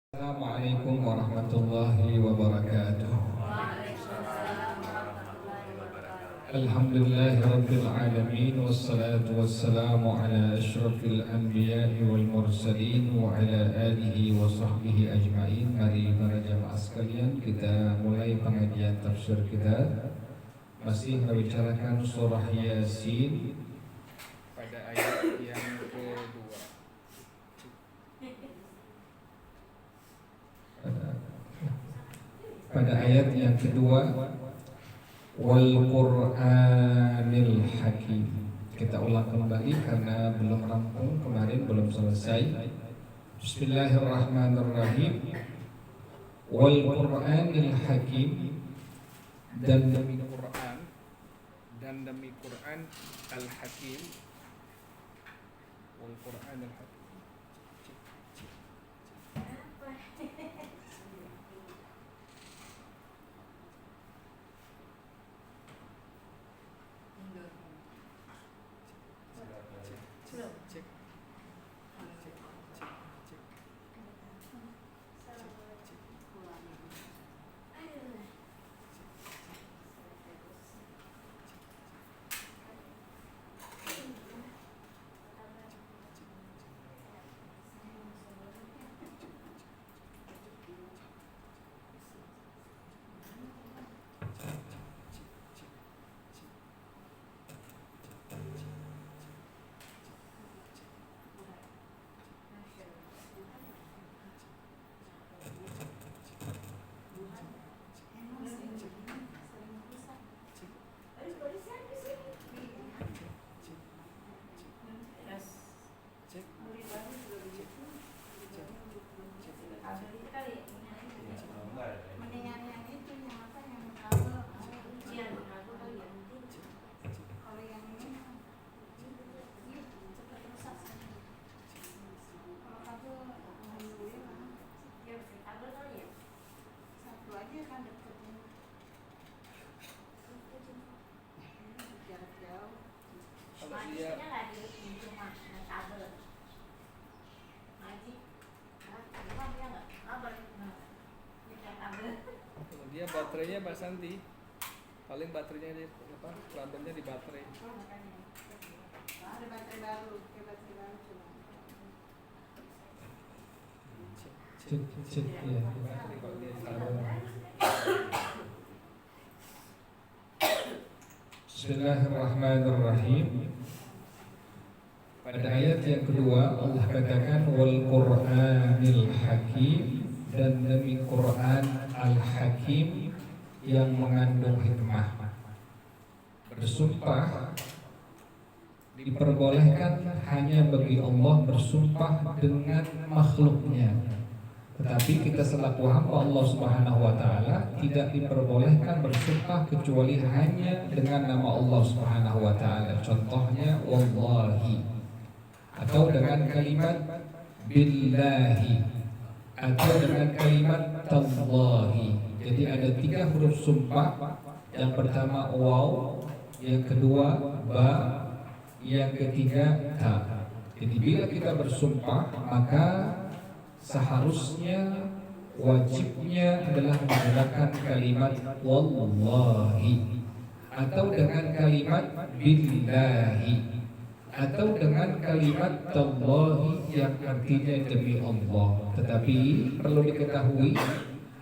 Assalamualaikum warahmatullahi wabarakatuh. Alhamdulillahi rabbil alamin, wassalatu wassalamu ala asyrafil anbiya'i wal mursalin wa ala alihi wa sahbihi ajma'in. Mari para jamaah sekalian, kita mulai pengajian tafsir kita. Masih membicarakan surah Yasin pada ayat yang kedua. Pada ayat yang kedua, wal Qur'anil Hakim. Kita ulang kembali karena belum rampung, kemarin belum selesai. Bismillahirrahmanirrahim. Wal Qur'anil Hakim, dan demi Quran Al-Hakim. Wal Qur'anil Hakim. Dia baterainya Pak Santi, paling baterainya di apa? Problemnya di baterai. Ada baterai baru, cek ya. Bismillahirrahmanirrahim. Pada ayat yang kedua Allah katakan wal Qur'anil Hakim, dan demi Quran Al-Hakim yang mengandung hikmah. Bersumpah diperbolehkan hanya bagi Allah bersumpah dengan makhluknya, tetapi kita selaku hamba Allah Subhanahu wa taala tidak diperbolehkan bersumpah kecuali hanya dengan nama Allah Subhanahu wa taala. Contohnya wallahi, atau dengan kalimat billahi, atau dengan kalimat tallahi. Jadi ada 3 huruf sumpah. Yang pertama waw, yang kedua ba, yang ketiga ta. Jadi bila kita bersumpah, maka seharusnya wajibnya adalah menggunakan kalimat wallahi, atau dengan kalimat billahi, atau dengan kalimat tallahi yang artinya demi Allah. Tetapi perlu diketahui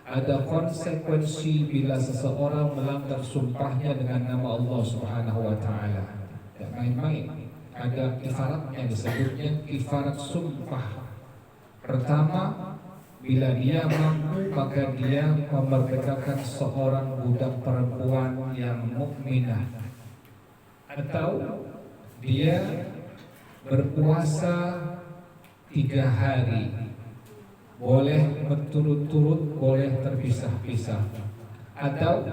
ada konsekuensi bila seseorang melanggar sumpahnya dengan nama Allah Subhanahu wa taala. Tidak main-main. Ada kifaratnya, disebutnya kifarat sumpah. Pertama, bila dia mampu maka dia memerdekakan seorang budak perempuan yang mukminah, atau dia berpuasa 3 hari, boleh berturut-turut, boleh terpisah-pisah, atau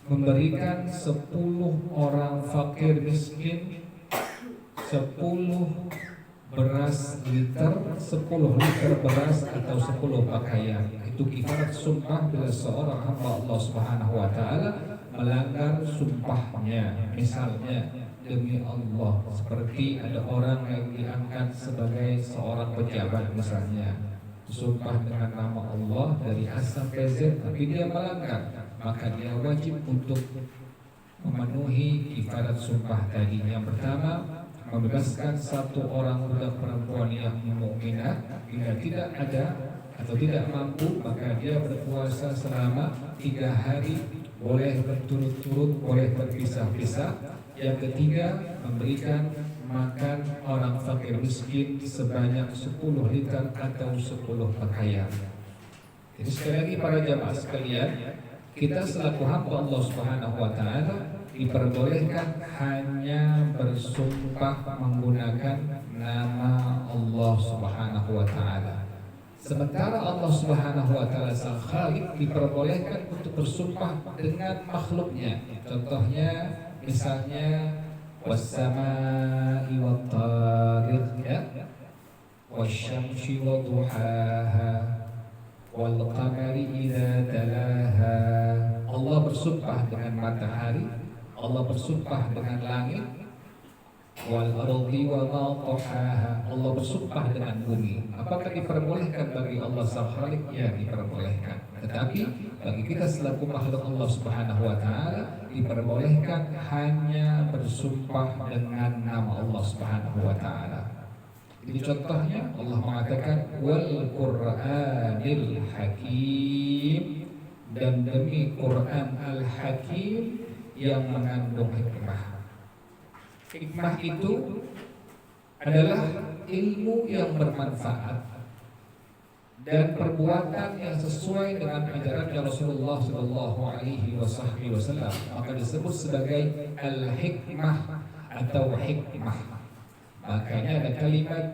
memberikan 10 orang fakir miskin 10 beras liter, 10 liter beras atau 10 pakaian. Itu kifarat sumpah bila seorang hamba Allah Subhanahu wa taala melanggar sumpahnya. Misalnya demi Allah, seperti ada orang yang diangkat sebagai seorang pejabat misalnya, bersumpah dengan nama Allah dari A sampai Z, tapi dia melanggar, maka dia wajib untuk memenuhi kifarat sumpah tadi. Yang pertama, membebaskan satu orang budak perempuan yang mukminah. Bila tidak ada atau tidak mampu, maka dia berpuasa selama 3 hari, boleh berturut-turut, boleh berpisah-pisah. Yang ketiga, memberikan makan orang fakir miskin sebanyak 10 liter atau 10 pakaian. Jadi sekali lagi para jamaah sekalian, kita selaku hamba Allah Subhanahu wa taala diperbolehkan hanya bersumpah menggunakan nama Allah Subhanahu wa taala. Sementara Allah Subhanahu wa taala Sang Khalik diperbolehkan untuk bersumpah dengan makhluknya. Contohnya misalnya was-samaa'i wat-tariq, ya, wasyamsi wadduhaha wal qamari idza talaha. Allah bersumpah dengan matahari, Allah bersumpah dengan langit, wal ardi wa ma tahaha. Allah bersumpah dengan bumi. Apakah diperbolehkan bagi Allah Sang Khalik? Ya, diperbolehkan. Tetapi bagi kita selaku makhluk Allah Subhanahu wa taala diperbolehkan hanya bersumpah dengan nama Allah Subhanahu wa taala. Jadi contohnya Allah mengatakan wal Qur'anil Hakim, dan demi Quran Al-Hakim yang mengandung hikmah. Hikmah itu adalah ilmu yang bermanfaat dan perbuatan yang sesuai dengan ajaran Rasulullah Shallallahu Alaihi Wasallam, maka disebut sebagai al-hikmah atau hikmah. Makanya ada kalimat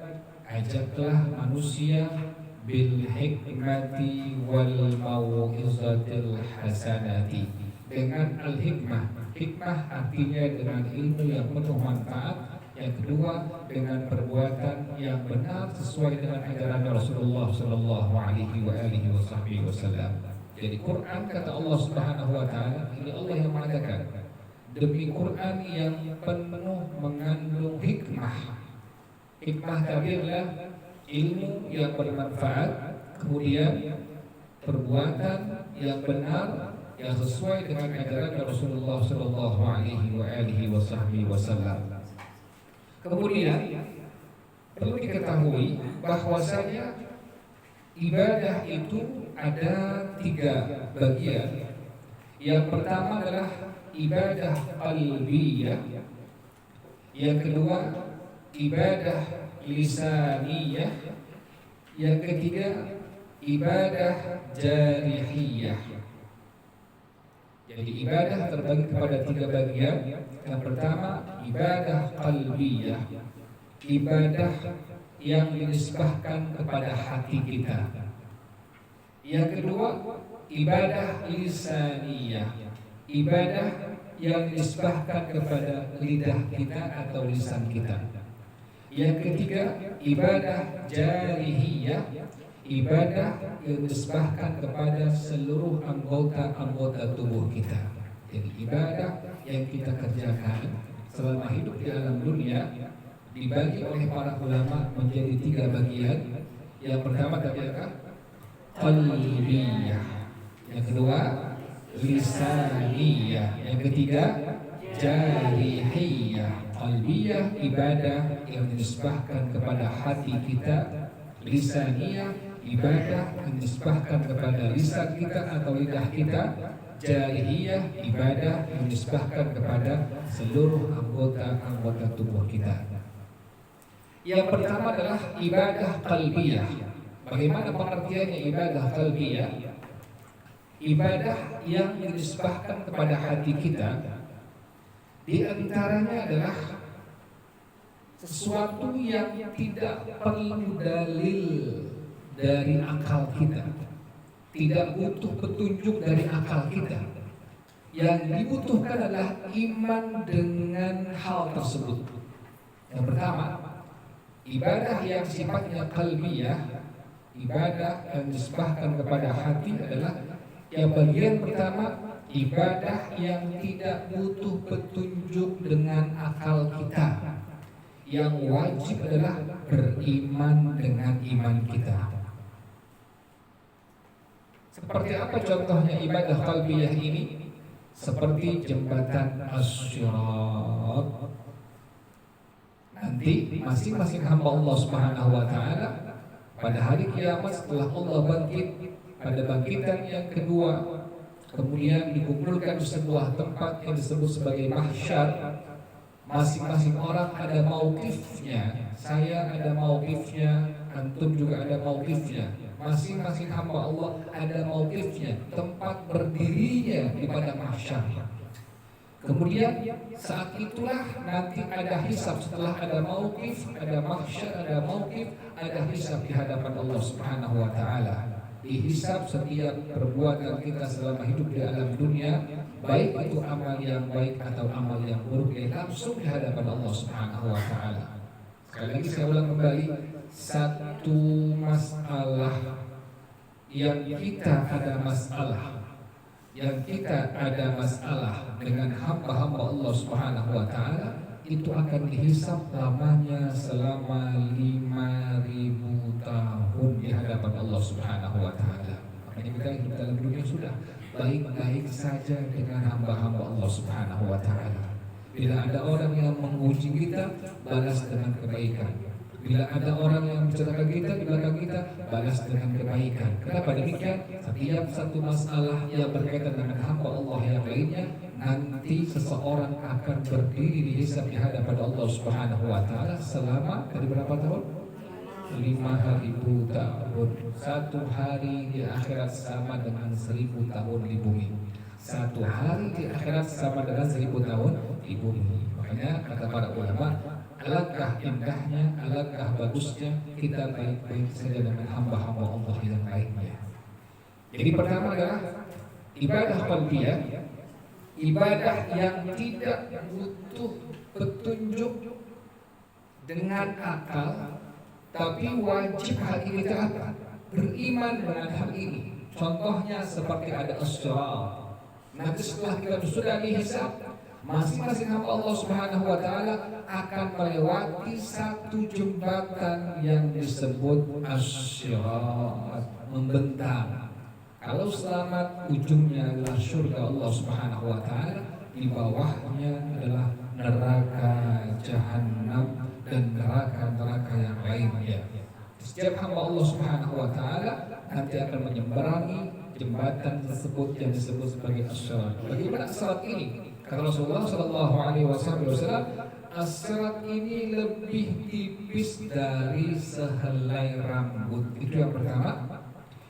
ajaklah manusia bil hikmati wal mau'izatil hasanati. Dengan al-hikmah, hikmah artinya dengan ilmu yang penuh manfaat. Yang kedua, dengan perbuatan yang benar sesuai dengan ajaran Rasulullah Shallallahu Alaihi Wasallam. Jadi Quran, kata Allah Subhanahu Wa Taala, ini Allah yang mengatakan, demi Quran yang penuh mengandung hikmah. Hikmah tadi adalah ilmu yang bermanfaat, kemudian perbuatan yang benar yang sesuai dengan ajaran Rasulullah Shallallahu Alaihi Wasallam. Kemudian perlu diketahui bahwasanya ibadah itu ada 3 bagian. Yang pertama adalah ibadah qalbiyah, yang kedua ibadah lisaniyah, yang ketiga ibadah jarihiyah. Jadi ibadah terbagi kepada 3 bagian. Yang pertama ibadah qalbiyah, ibadah yang dinisbahkan kepada hati kita. Yang kedua ibadah lisaniyah, ibadah yang dinisbahkan kepada lidah kita atau lisan kita. Yang ketiga ibadah jarihiyah, ibadah yang dinisbahkan kepada seluruh anggota tubuh kita. Jadi ibadah yang kita kerjakan selama hidup di alam dunia dibagi oleh para ulama menjadi 3 bagian. Yang pertama adalah qalbiyah, yang kedua lisaniyah, yang ketiga jarihiyah. Qalbiyah ibadah yang dinisbahkan kepada hati kita, lisaniyah ibadah yang dinisbahkan kepada lisan kita atau lidah kita, jarihiyah ibadah yang dinisbahkan kepada seluruh anggota tubuh kita. Yang pertama adalah ibadah qalbiyah. Bagaimana pengertiannya ibadah qalbiyah? Ibadah yang dinisbahkan kepada hati kita, di antaranya adalah sesuatu yang tidak perlu dalil dari akal kita, tidak butuh petunjuk dari akal kita. Yang dibutuhkan adalah iman dengan hal tersebut. Yang pertama, ibadah yang sifatnya qalbiyah, ibadah yang disebahkan kepada hati adalah yang bagian pertama, ibadah yang tidak butuh petunjuk dengan akal kita. Yang wajib adalah beriman dengan iman kita. Seperti apa contohnya ibadah qalbiyah ini? Seperti jembatan as-sirat. Nanti masing-masing hamba Allah Subhanahu wa taala pada hari kiamat setelah Allah bangkit pada bangkitan yang kedua, kemudian dikumpulkan di sebuah tempat yang disebut sebagai mahsyar. Masing-masing orang ada mauqifnya. Saya ada mauqifnya, antum juga ada mauqifnya. Masing-masing hamba Allah ada mauqifnya, tempat berdirinya di pada mahsyar. Kemudian saat itulah nanti ada hisab. Setelah ada mauqif, ada mahsyar, ada mauqif, ada hisab di hadapan Allah Subhanahu wa taala. Dihisab setiap perbuatan kita selama hidup di alam dunia, baik itu amal yang baik atau amal yang buruk, langsung di hadapan Allah Subhanahu wa taala. Sekali lagi saya ulang kembali, satu masalah yang kita ada masalah dengan hamba-hamba Allah Subhanahu wa taala, itu akan dihisab lamanya selama 5.000 tahun di hadapan Allah Subhanahu wa taala. Makanya kita hidup dalam dunia sudah baik-baik saja dengan hamba-hamba Allah Subhanahu wa taala. Bila ada orang yang menguji kita, balas dengan kebaikan. Bila ada orang yang menceritakan kita di belakang kita, balas dengan kebaikan. Kenapa demikian? Setiap satu masalah yang berkaitan dengan hamba Allah yang lainnya, nanti seseorang akan berdiri dihisab di hadapan Allah Subhanahu wa taala selama dari berapa tahun? 5.000 tahun. Satu hari di akhirat sama dengan 1.000 tahun di bumi. Satu hari di akhirat sama dengan 1.000 tahun di bumi. Makanya kata para ulama, alangkah indahnya, alangkah bagusnya kita baik-baik saja dengan hamba-hamba Allah yang lainnya. Jadi pertama adalah ibadah qalbiyah, ibadah yang tidak butuh petunjuk dengan akal, tapi wajib hal ini apa? Beriman dengan hal ini. Contohnya seperti ada as-sirat. Nanti setelah kita sudah dihisab, masing-masing hamba Allah Subhanahu wa taala akan melewati satu jembatan yang disebut as-sirat, membentang. Kalau selamat, ujungnya adalah surga Allah Subhanahu wa taala, di bawahnya adalah neraka jahanam dan neraka-neraka yang lainnya. Setiap hamba Allah Subhanahu wa taala nanti akan menyeberangi jembatan tersebut yang disebut sebagai as-sirat. Bagaimana as-sirat ini? Kata Rasulullah sallallahu alaihi wasallam, as-sirat ini lebih tipis dari sehelai rambut. Itu yang pertama.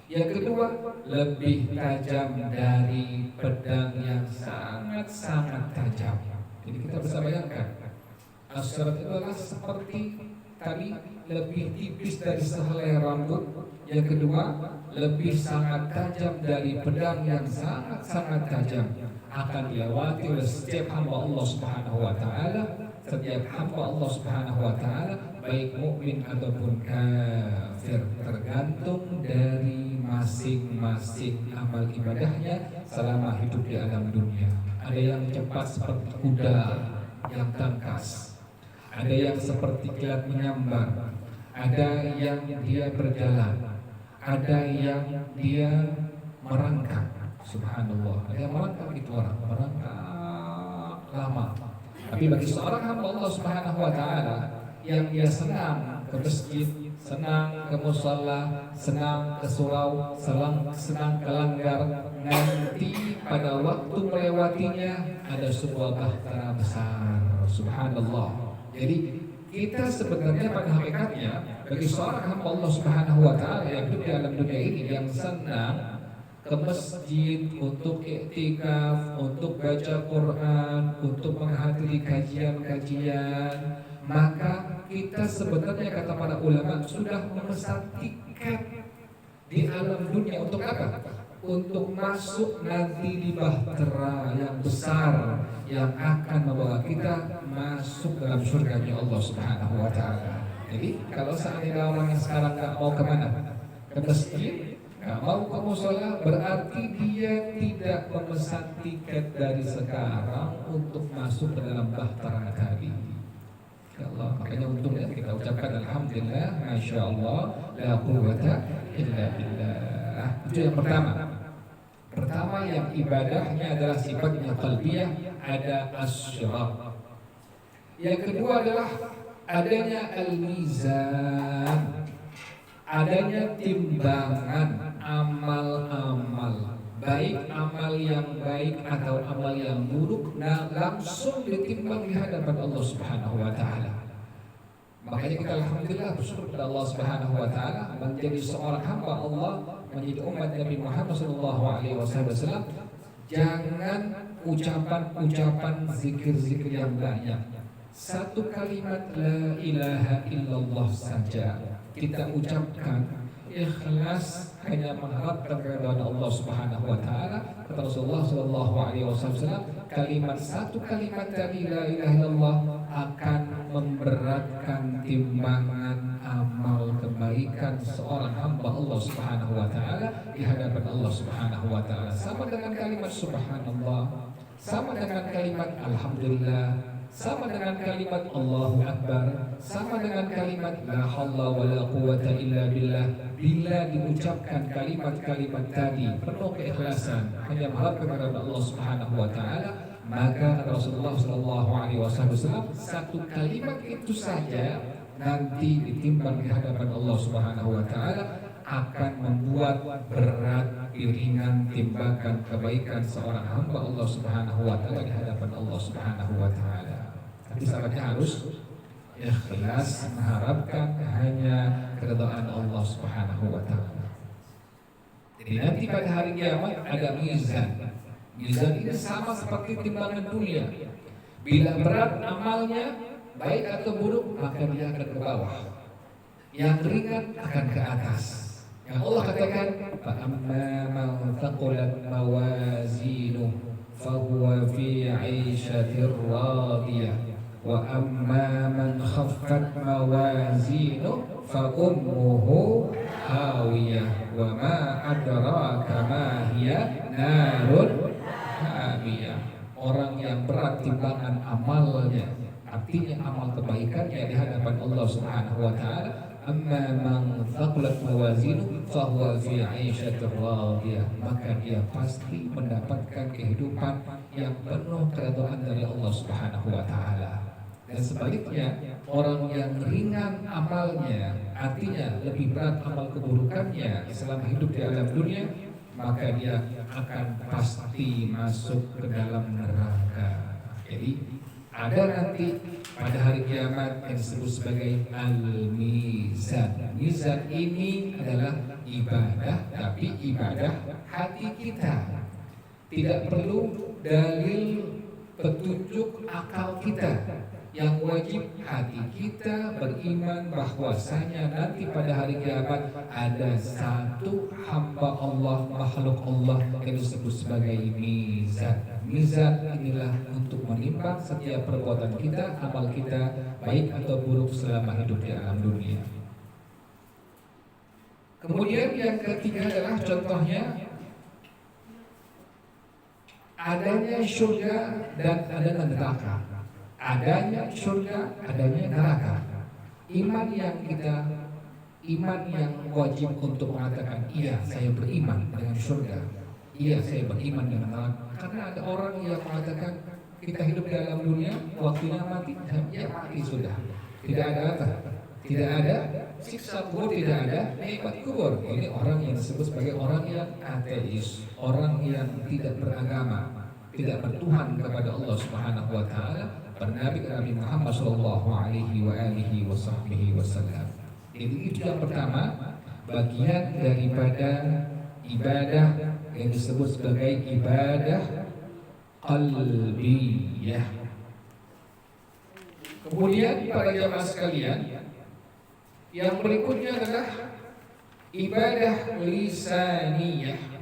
Yang kedua, lebih tajam dari pedang yang sangat-sangat tajam. Jadi kita bisa bayangkan, as-sirat itu adalah seperti tadi, lebih tipis dari sehelai rambut. Yang kedua, lebih sangat tajam dari pedang yang sangat-sangat tajam. Akan dilewati oleh setiap hamba Allah Subhanahu wa taala. Setiap hamba Allah Subhanahu wa taala, baik mukmin ataupun kafir, tergantung dari masing-masing amal ibadahnya selama hidup di alam dunia. Ada yang cepat seperti kuda yang tangkas, ada yang seperti kilat menyambar, ada yang dia berjalan, ada yang dia merangkak. Subhanallah, ada yang merangkak itu orang, merangkak lama. Tapi bagi seorang hamba Allah Subhanahu wa taala yang dia senang ke masjid, senang ke musalla, senang ke surau, senang ke langgar, nanti pada waktu melewatinya ada sebuah bahtera besar. Subhanallah. Jadi kita sebenarnya pada hakikatnya bagi seorang hamba Allah Subhanahu wa taala yang hidup di alam dunia ini, yang senang ke masjid untuk iktikaf, untuk baca Quran, untuk menghadiri kajian-kajian, maka kita sebenarnya kata para ulama sudah memesan tiket di alam dunia untuk apa? Untuk masuk nanti di bahtera yang besar yang akan membawa kita masuk dalam surganya Allah Subhanahu wa taala. Jadi kalau seandainya orang yang sekarang nggak mau kemana? Ke masjid, nggak mau ke mushola, berarti dia tidak memesan tiket dari sekarang untuk masuk ke dalam bahtera tadi. Allah, makanya untungnya kita ucapkan alhamdulillah, masya Allah, la quwwata illa billah. Itu yang pertama. Pertama, yang ibadahnya adalah sifatnya qalbiyah, ada asyraf. Yang kedua adalah adanya al-mizan, adanya timbangan amal-amal, baik amal yang baik atau amal yang buruk, langsung ditimbang di hadapan Allah Subhanahu wa taala. Makanya kita alhamdulillah bersyukur kepada Allah Subhanahu wa taala menjadi seorang hamba Allah, menjadi umat Nabi Muhammad sallallahu alaihi wasallam. Jangan ucapan-ucapan zikir-zikir yang banyak. Satu kalimat la ilaha illallah saja kita ucapkan ikhlas hanya mengharapkan keridhaan Allah Subhanahu wa taala. Kata Rasulullah sallallahu alaihi wasallam, satu kalimat dari la ilaha illallah akan memberatkan timbangan amal kebaikan seorang hamba Allah Subhanahu wa taala di hadapan Allah Subhanahu wa taala. Sama dengan kalimat subhanallah, sama dengan kalimat alhamdulillah, sama dengan kalimat Allahu Akbar, sama dengan kalimat la haula wala quwata illa billah. Bila diucapkan kalimat-kalimat tadi penuh keikhlasan hanya mengharapkan kepada Allah Subhanahu wa taala, maka Rasulullah sallallahu alaihi wasallam satu kalimat itu saja nanti ditimbang di hadapan Allah Subhanahu wa taala akan membuat berat ringan timbangan kebaikan seorang hamba Allah Subhanahu wa taala di hadapan Allah Subhanahu wa taala. Tapi syaratnya harus ikhlas mengharapkan hanya keridhaan Allah Subhanahu wa taala. Jadi nanti pada hari kiamat ada mizan. Mizan ini sama seperti timbangan dunia. Bila berat amalnya baik atau buruk, maka dia akan ke bawah. Yang ringan akan ke atas. Yang Allah katakan, fa amma man thaqulat mawazinuhu fa huwa fi 'aishatir radiyah. Wa amma man khaffat mawazinuhu fa ummuhu hawiyah wa ma adraka ma hiya narun hamiyah. Orang yang berat timbangan amalnya, artinya amal kebaikannya di hadapan Allah Subhanahu wa taala, amma man thaqulat mawazinuhu fa huwa fi 'aishatir radiyah, maka dia pasti mendapatkan kehidupan yang penuh keridhaan dari Allah Subhanahu wa taala. Dan sebaliknya, orang yang ringan amalnya, artinya lebih berat amal keburukannya selama hidup di alam dunia, maka dia akan pasti masuk ke dalam neraka. Jadi ada nanti pada hari kiamat yang disebut sebagai al-mizan. Mizan ini adalah ibadah, tapi ibadah hati kita. Tidak perlu dalil petunjuk akal kita. Yang wajib hati kita beriman bahwasanya nanti pada hari kiamat ada satu hamba Allah, makhluk Allah yang disebut sebagai mizan. Mizan inilah untuk menimbang setiap perbuatan kita, amal kita, baik atau buruk selama hidup di alam dunia. Kemudian yang ketiga adalah contohnya adanya surga dan adanya neraka. Adanya surga, adanya neraka. Iman yang wajib untuk mengatakan iya saya beriman dengan surga, iya saya beriman dengan neraka. Karena ada orang yang mengatakan kita hidup di alam dunia, waktunya mati, ya mati sudah. Tidak ada apa? Tidak ada siksa kubur, tidak ada nikmat kubur. Ini orang yang disebut sebagai orang yang ateis, orang yang tidak beragama, tidak bertuhan kepada Allah Subhanahu wa taala. Nabi Muhammad sallallahu alaihi wasallam. Jadi itu yang pertama, bagian daripada ibadah yang disebut sebagai ibadah qalbiyah. Kemudian para jamaah sekalian, yang berikutnya adalah ibadah lisaniyah.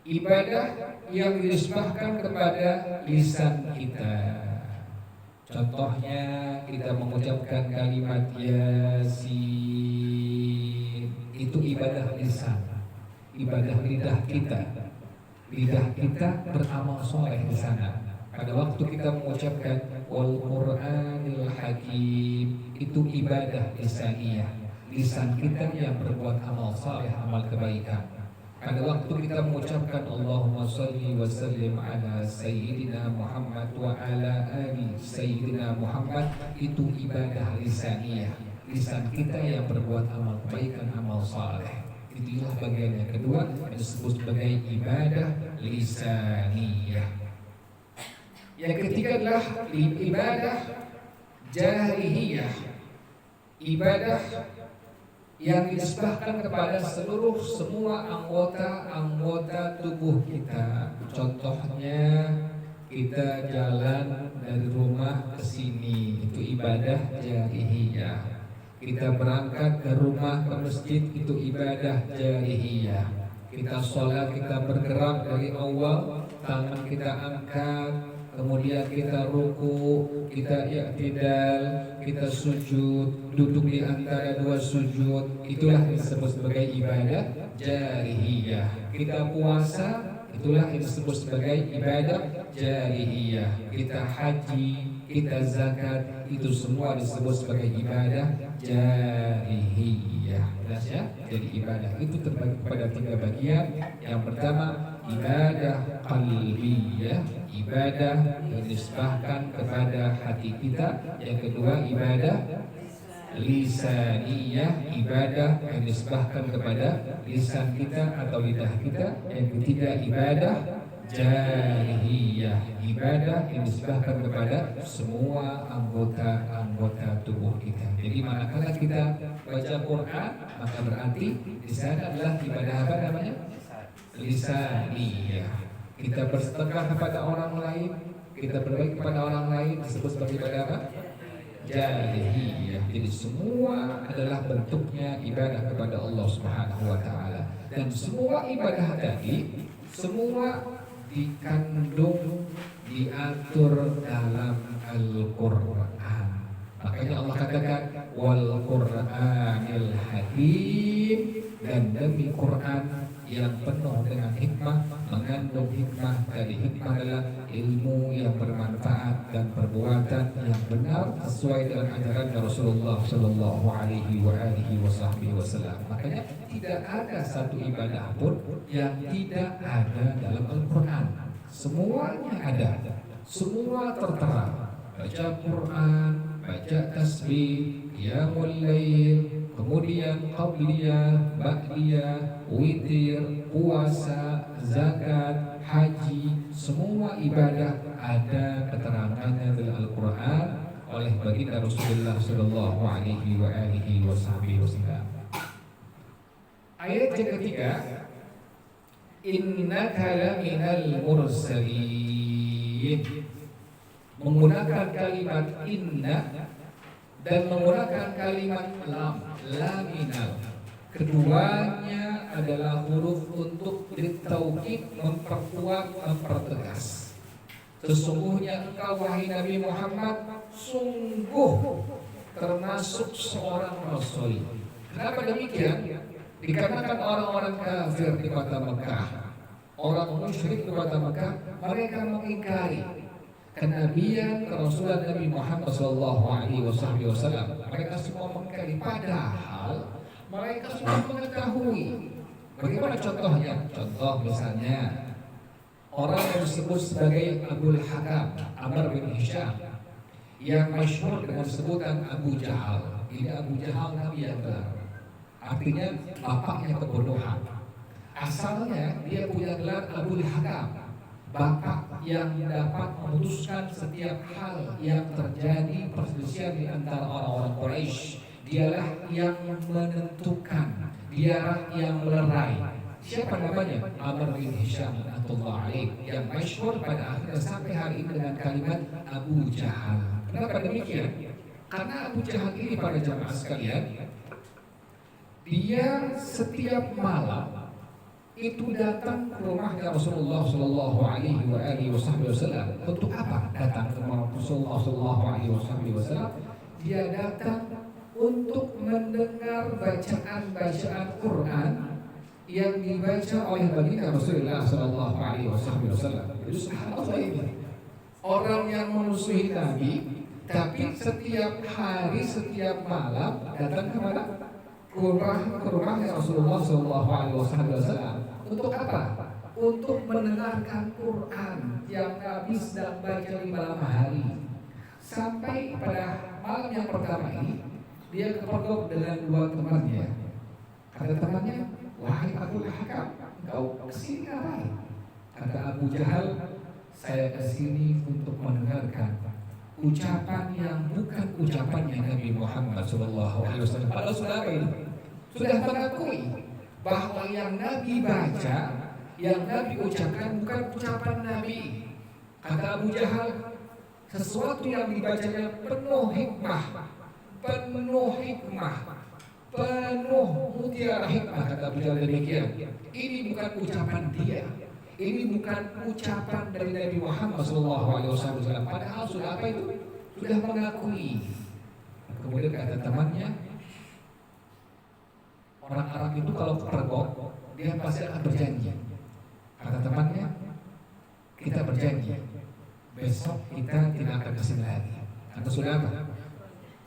Ibadah yang dinisbahkan kepada lisan kita. Contohnya kita mengucapkan kalimat Yasin, itu ibadah lisan, ibadah lidah kita. Lidah kita beramal soleh di sana. Pada waktu kita mengucapkan Wal Qur'anil Hakim, itu ibadah lisaniyah. Lisan kita yang berbuat amal soleh, amal kebaikan. pada waktu kita mengucapkan Allahumma salli wa sallim ala Sayyidina Muhammad wa ala ali Sayyidina Muhammad, itu ibadah lisaniyah. Lisan kita yang berbuat amal kebaikan, amal saleh. Itulah bagian yang kedua yang disebut sebagai ibadah lisaniyah. Yang ketiga adalah ibadah jarihiyah. Ibadah yang dinisbahkan kepada semua anggota tubuh kita. Contohnya kita jalan dari rumah ke sini, itu ibadah jarihiyah. Kita berangkat ke rumah ke masjid, itu ibadah jarihiyah. Kita sholat, kita bergerak dari awal, tangan kita angkat, kemudian kita ruku, kita i'tidal, kita sujud, duduk di antara dua sujud, itulah disebut sebagai ibadah jarihiyah. Kita puasa, itulah disebut sebagai ibadah jarihiyah. Kita haji, kita zakat, itu semua disebut sebagai ibadah jarihiyah. Jelas ya? Jadi ibadah itu terbagi pada 3 bagian. Yang pertama ibadah qalbiyah, ibadah yang disebahkan kepada hati kita. Yang kedua ibadah lisaniyah, ibadah yang disebahkan kepada lisan kita atau lidah kita. Yang ketiga ibadah jarihiyah, ibadah yang disebahkan kepada semua anggota tubuh kita. Jadi manakala kita baca Quran, maka berarti di sana adalah ibadah apa namanya? Lisaniyah. Kita bersedekah kepada orang lain, kita berbagi kepada orang lain, disebut sebagai ibadah apa? Jarihiyah. Jadi semua adalah bentuknya ibadah kepada Allah Subhanahu wa taala. Dan semua ibadah tadi semua dikandung, diatur dalam Al-Quran. Makanya Allah katakan wal Qur'anil Hakim, dan demi Quran yang penuh dengan hikmah, mengandung hikmah. Dari hikmah adalah ilmu yang bermanfaat dan perbuatan yang benar sesuai dengan ajaran Rasulullah Shallallahu Alaihi Wasallam. Makanya tidak ada satu ibadah pun yang tidak ada dalam Al-Quran. Semuanya ada, semua tertera. Baca Quran, baca tasbih, qiyamul lail, kemudian qabliyah, ba'diyah, witir, puasa, zakat, haji, semua ibadah ada keterangannya dalam Al-Quran oleh baginda Rasulullah Shallallahu Alaihi Wasallam. Ayat yang ketiga, innaka laminal mursalin, menggunakan kalimat inna dan menggunakan kalimat laminal. Keduanya adalah huruf untuk ditaukid, memperkuat, mempertegas. Sesungguhnya engkau wahai Nabi Muhammad sungguh termasuk seorang rasul. Kenapa demikian? Dikarenakan orang-orang kafir di kota Mekah, orang musyrik di kota Mekah, mereka mengingkari kenabian kerasulan Nabi Muhammad SAW. Mereka semua mengingkari, padahal mereka semua mengetahui. Bagaimana contohnya? Contoh misalnya orang yang disebut sebagai Abul Hakam, Amr bin Hisham, yang masyhur dengan sebutan Abu Jahal. Ini Abu Jahal Nabi yang benar, artinya bapaknya kebodohan. Asalnya dia punya gelar Abul Hakam, bapak yang dapat memutuskan setiap hal yang terjadi perselisihan di antara orang-orang Quraisy. Dialah yang menentukan, dialah yang melerai. Siapa namanya? Amr bin Hisham Atullah alaih, yang masyhur pada akhirnya sampai hari ini dengan kalimat Abu Jahal. Kenapa demikian? Karena Abu Jahal ini, para jamaah sekalian, dia setiap malam itu datang ke rumahnya Rasulullah Shallallahu Alaihi Wasallam. Untuk apa datang ke rumah Rasulullah Shallallahu Alaihi Wasallam? Dia datang untuk mendengar bacaan Quran yang dibaca oleh baginda Rasulullah Shallallahu Alaihi Wasallam. Jadi subhanallah, ini orang yang memusuhi Nabi, tapi setiap hari, setiap malam datang ke mana? Ke rumah Rasulullah Shallallahu Alaihi Wasallam. Untuk apa? Untuk mendengarkan Quran yang Nabi sedang baca di malam hari. Sampai pada malam yang pertama ini, dia kepergok dengan dua temannya. Kata temannya, wahai Abu Hakam, kau kesini ngapain? Kata Abu Jahal, saya kesini untuk mendengarkan ucapan yang bukan ucapannya Nabi Muhammad SAW. Padahal sudah apa ini? Sudah mengakui bahwa yang Nabi baca, yang Nabi ucapkan bukan ucapan Nabi. Kata Abu Jahal, sesuatu yang dibacanya penuh hikmah, penuh mutiara hikmah. Kata Abu Jahal demikian. Ini bukan ucapan dia. Ini bukan ucapan dari Nabi Muhammad SAW. Padahal sudah apa itu? Sudah mengakui. Kemudian kata temannya, orang Arab itu kalau kepergok, dia pasti akan berjanji. Kata temannya, kita berjanji, besok kita tidak akan kesini lagi. Kata sudah apa?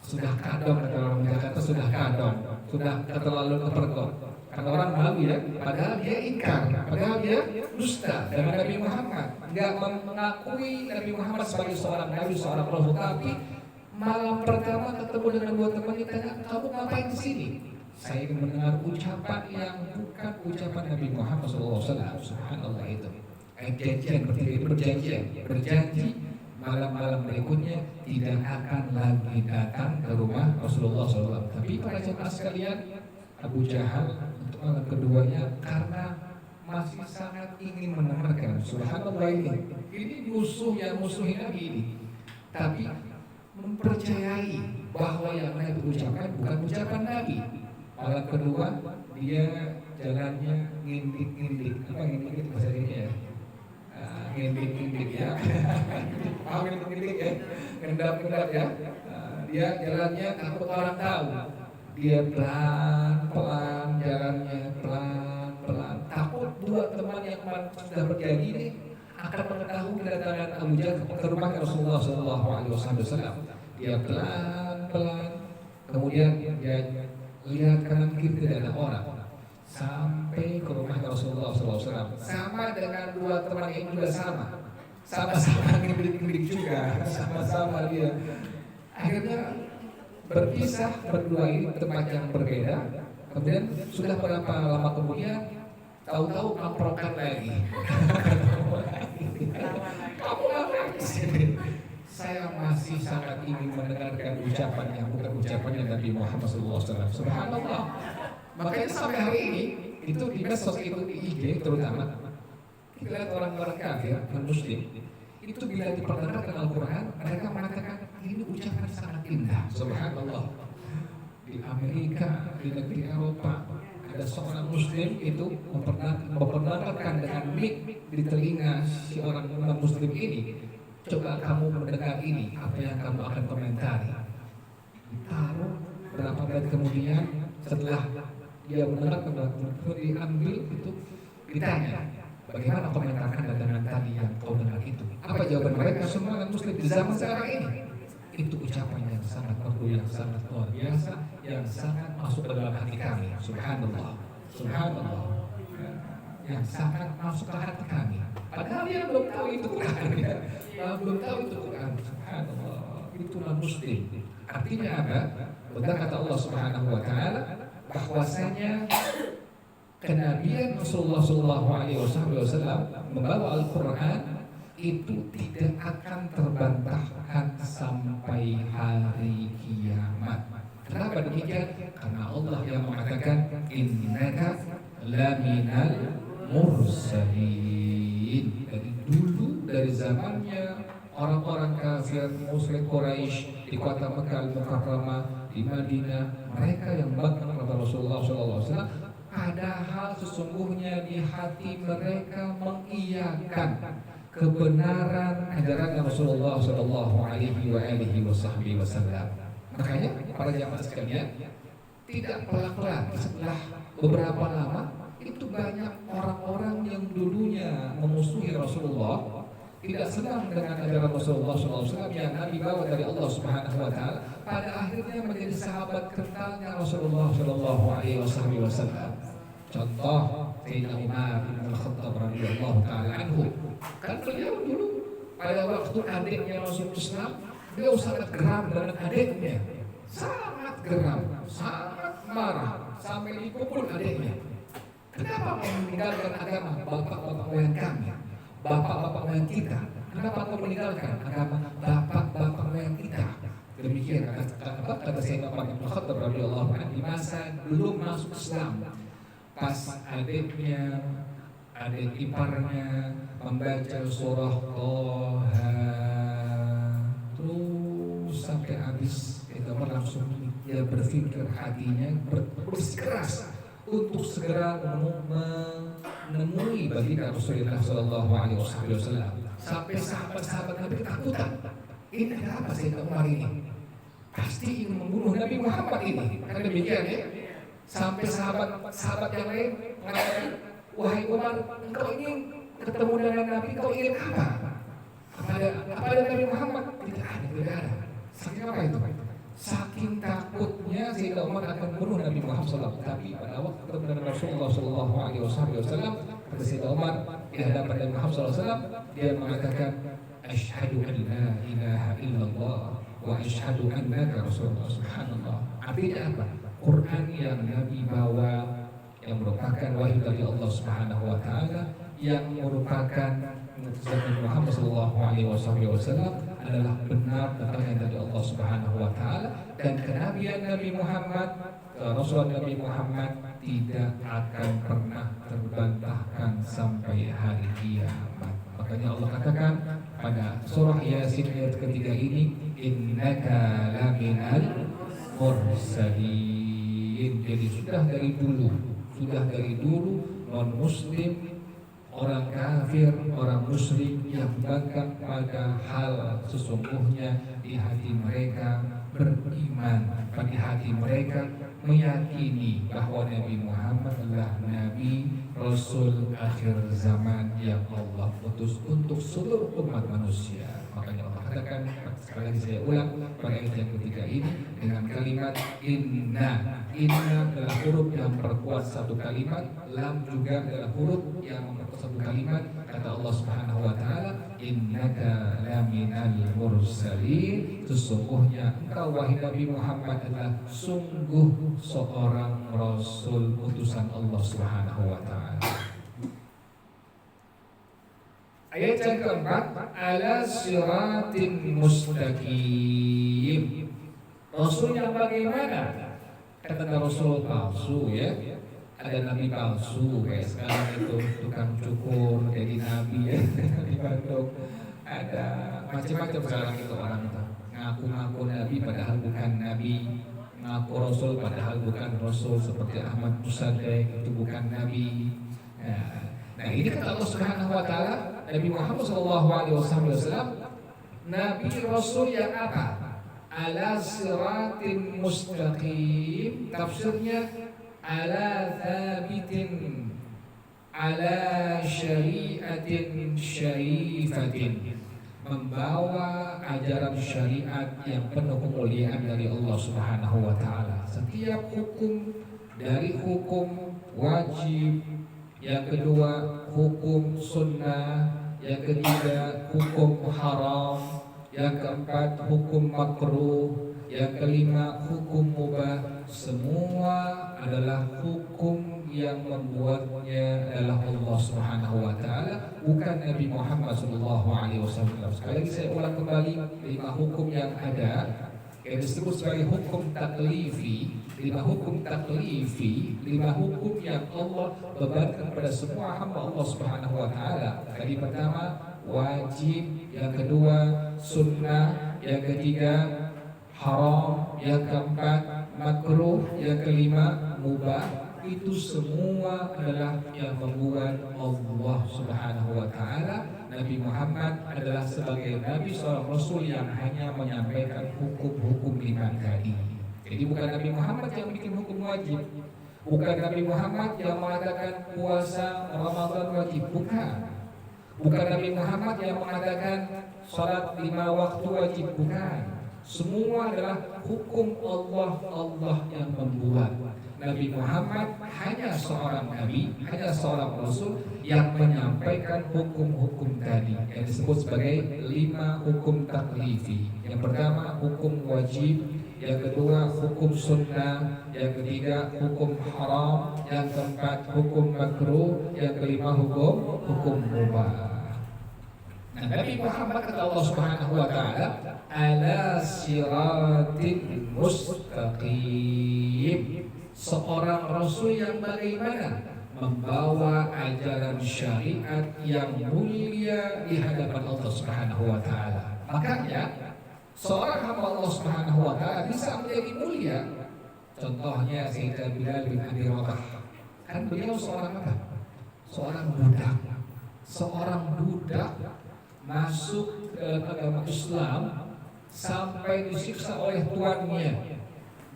Sudah kadong, kata orang Jakarta, sudah kadong, sudah terlalu kepergok. Karena orang malu ya, padahal dia ingkar, padahal dia dusta dengan Nabi Muhammad, nggak mengakui Nabi Muhammad sebagai seorang Nabi, seorang Rasul. Tapi malam pertama ketemu dengan dua temannya, tanya, kamu ngapain di sini? Saya ingin mendengar ucapan yang bukan ucapan Nabi Muhammad SAW. Subhanallah itu. Janjian berjanji malam-malam berikutnya tidak akan lagi datang ke rumah Rasulullah SAW. Tapi para jemaah sekalian, Abu Jahal untuk malam keduanya karena masih sangat ingin mendengarkan. Subhanallah ini musuh yang musuhi Nabi ini, tapi mempercayai bahwa yang Nabi ucapkan bukan ucapan Nabi. Malam kedua dia jalannya ngindik. Apa ngindik bahasa ini ya? Ngindik ya. Paham ngindik ya? Ngendap ya. Dia jalannya takut orang tahu. Dia pelan-pelan jalannya, pelan-pelan. Takut dua teman yang kemarin sudah berjanji ini akan mengetahui kedatangan Abu Jahal ke rumah Rasulullah SAW. Dia pelan-pelan, kemudian dia lihat kanan kiri tidak ada orang, sampai ke rumah Rasulullah SAW. Sama dengan dua teman ini juga sama-sama ngedik juga, sama-sama dia. Akhirnya berpisah berdua ini tempat yang berbeda. Kemudian sudah berapa lama kemudian tahu-tahu kamprokan lagi. Kamu ngapain di sini? Saya masih sangat ingin mendengarkan ucapan yang bukan ucapannya Nabi Muhammad SAW. Subhanallah. Makanya sampai hari ini itu di medsos itu di IG terutama kita lihat orang-orang kafir dan muslim itu bila diperdengarkan Al-Quran mereka mengatakan ini ucapan sangat indah. Subhanallah. Di Amerika, di negeri Eropa ada seorang muslim itu memperdengarkan dengan mic di telinga si orang muslim ini. Coba kamu mendengar ini, apa yang kamu akan komentari? Ditaruh berapa menit kemudian setelah dia mendengar diambil itu ditanya, bagaimana komentar Anda dengan tadi yang kau dengar itu? Apa jawaban mereka semua yang muslim di zaman sekarang ini? Itu ucapan yang sangat perlu, yang sangat luar biasa, yang sangat masuk ke dalam hati kami. Subhanallah, subhanallah, yang sangat masuk ke hati kami. Padahal dia belum tahu itu Quran, belum tahu itu Quran. Subhanallah, itulah muslim. Artinya apa? Benar kata Allah Subhanahu Wa Taala bahwasanya kenabian Rasulullah SAW membawa Al-Quran itu tidak akan terbantahkan sampai hari kiamat. Kenapa demikian? Karena Allah yang mengatakan innaka laminal mursalin. Dari dulu, dari zamannya orang-orang kafir musyrik Quraisy di kota Mekah Al-Mukarramah, di Madinah, mereka yang bakal kepada Rasulullah SAW. Padahal sesungguhnya di hati mereka mengiyakan kebenaran ajaran Rasulullah SAW. Makanya para jamaah sekalian tidak pelan-pelan setelah beberapa lama itu banyak orang-orang yang dulunya memusuhi Rasulullah, tidak senang dengan ajaran Rasulullah SAW yang Nabi bawa dari Allah Subhanahu Wa Taala, pada akhirnya menjadi sahabat kentalnya Rasulullah SAW. Contoh Sayyidina Umar bin Khattab radhiyallahu taala anhu. Kan beliau dulu pada waktu adiknya masuk Islam, beliau sangat geram dengan adiknya. Sangat geram, sangat marah, sampai dipukul adiknya. Kenapa kau meninggalkan agama bapak-bapak moyang kami, bapak-bapak moyang kita? Kenapa kau meninggalkan agama bapak-bapak moyang kita? Demikian kata Sayyidina Umar bin Khattab radhiyallahu anhu di masa belum masuk Islam. Pas adiknya, adik iparnya membaca surah Toha terus sampai habis, Sayyidina Umar langsung dia berpikir hatinya bersikeras untuk segera menemui baginda Rasulullah Sallallahu Alaihi Wasallam. Sampai sahabat-sahabat Nabi ketakutan. Ini ada apa Sayyidina Umar ini? Pasti ingin membunuh Nabi Muhammad ini. Karena demikian ya. Sampai sahabat yang lain mengatakan, wahai Umar, engkau ingin ketemu dengan Nabi, engkau ingin apa? Apa ada Nabi Muhammad? Tidak ada. Saking apa itu? Saking takutnya Sayyidina Umar akan membunuh Nabi Muhammad SAW. Tapi pada waktu ketemu dengan Rasulullah Sallallahu Alaihi Wasallam, kata Sayyidina Umar di hadapan Nabi Muhammad SAW, dia mengatakan, Asyhadu an la ilaha illallah wa asyhadu annaka Rasulullah. Subhanallah. Artinya apa? Quran yang Nabi bawa, yang merupakan wahyu dari Allah Subhanahu wa taala, yang merupakan Nabi Muhammad sallallahu alaihi wasallam adalah benar datangnya dari Allah Subhanahu wa taala, dan kenabian Nabi Muhammad, Rasulullah Nabi Muhammad tidak akan pernah terbantahkan sampai hari kiamat. Makanya Allah katakan pada surah Yasin ayat ketiga ini, innaka laminal mursalin. Jadi sudah dari dulu non muslim, orang kafir, orang musyrik yang bangga pada hal sesungguhnya di hati mereka beriman, pada hati mereka meyakini bahwa Nabi Muhammad adalah Nabi Rasul akhir zaman yang Allah utus untuk seluruh umat manusia. Makanya Allah katakan, sekali lagi saya ulang pada ayat yang ketiga ini dengan kalimat inna. Inna adalah huruf yang memperkuat satu kalimat, lam juga adalah huruf yang memperkuat satu kalimat. Kata Allah Subhanahu wa taala, innaka laminal mursalin, sesungguhnya engkau wahai Nabi Muhammad adalah sungguh seorang rasul utusan Allah Subhanahu wa taala. Ayat yang keempat, ala siratin mustaqim. Rasul yang bagaimana? Kata Rasul palsu ya. Ada nabi palsu kayak sekarang itu tukang cukur jadi nabi ya di Bandung. Ada macam-macam sekarang itu orang itu ngaku-ngaku nabi padahal bukan nabi, ngaku rasul padahal bukan rasul, seperti Ahmad Musaddiq itu bukan nabi. Nah ini kata Allah Subhanahu wa taala, Nabi Muhammad sallallahu alaihi wasallam nabi rasul yang apa? Ala siratin mustaqim, tafsirnya ala thabitin ala syariatin syarifatin, membawa ajaran syariat yang penuh kemuliaan dari Allah Subhanahu wa taala. Setiap hukum dari hukum wajib, yang kedua hukum sunnah, yang ketiga hukum haram, yang keempat hukum makruh, yang kelima hukum mubah, semua adalah hukum yang membuatnya adalah Allah Subhanahu wa taala, bukan Nabi Muhammad sallallahu alaihi wasallam. Sekali lagi saya ulang kembali, 5 hukum yang ada yang disebut sebagai hukum taklifi, 5 hukum taklifi, 5 hukum yang Allah bebankan kepada semua hamba Allah Subhanahu wa taala. Tadi pertama wajib, yang kedua sunnah, yang ketiga haram, yang keempat makruh, yang kelima mubah. Itu semua adalah yang membuat Allah Subhanahu wa taala Nabi Muhammad adalah sebagai Nabi seorang Rasul yang hanya menyampaikan hukum-hukum 5 tadi. Jadi bukan Nabi Muhammad yang bikin hukum wajib, bukan Nabi Muhammad yang mengatakan puasa Ramadan wajib, bukan Nabi Muhammad yang mengatakan salat 5 waktu wajib, bukan. Semua adalah hukum Allah yang membuat. Nabi Muhammad hanya seorang nabi, hanya seorang rasul yang menyampaikan hukum-hukum tadi yang disebut sebagai 5 hukum taklifi. Yang pertama hukum wajib, yang kedua hukum sunnah, yang ketiga hukum haram, yang keempat hukum makruh, yang kelima hukum mubah. Nah, Nabi Muhammad kata Allah Subhanahu wa taala, ala siratin mustaqim. Seorang rasul yang bagaimana membawa ajaran syariat yang mulia di hadapan Allah Subhanahu wa taala. Makanya seorang hamba Allah Subhanahu wa taala bisa menjadi mulia. Contohnya Sayyidina Bilal bin Abi Rabah. Kan beliau seorang apa? Seorang budak. Seorang budak masuk ke agama Islam sampai disiksa oleh tuannya,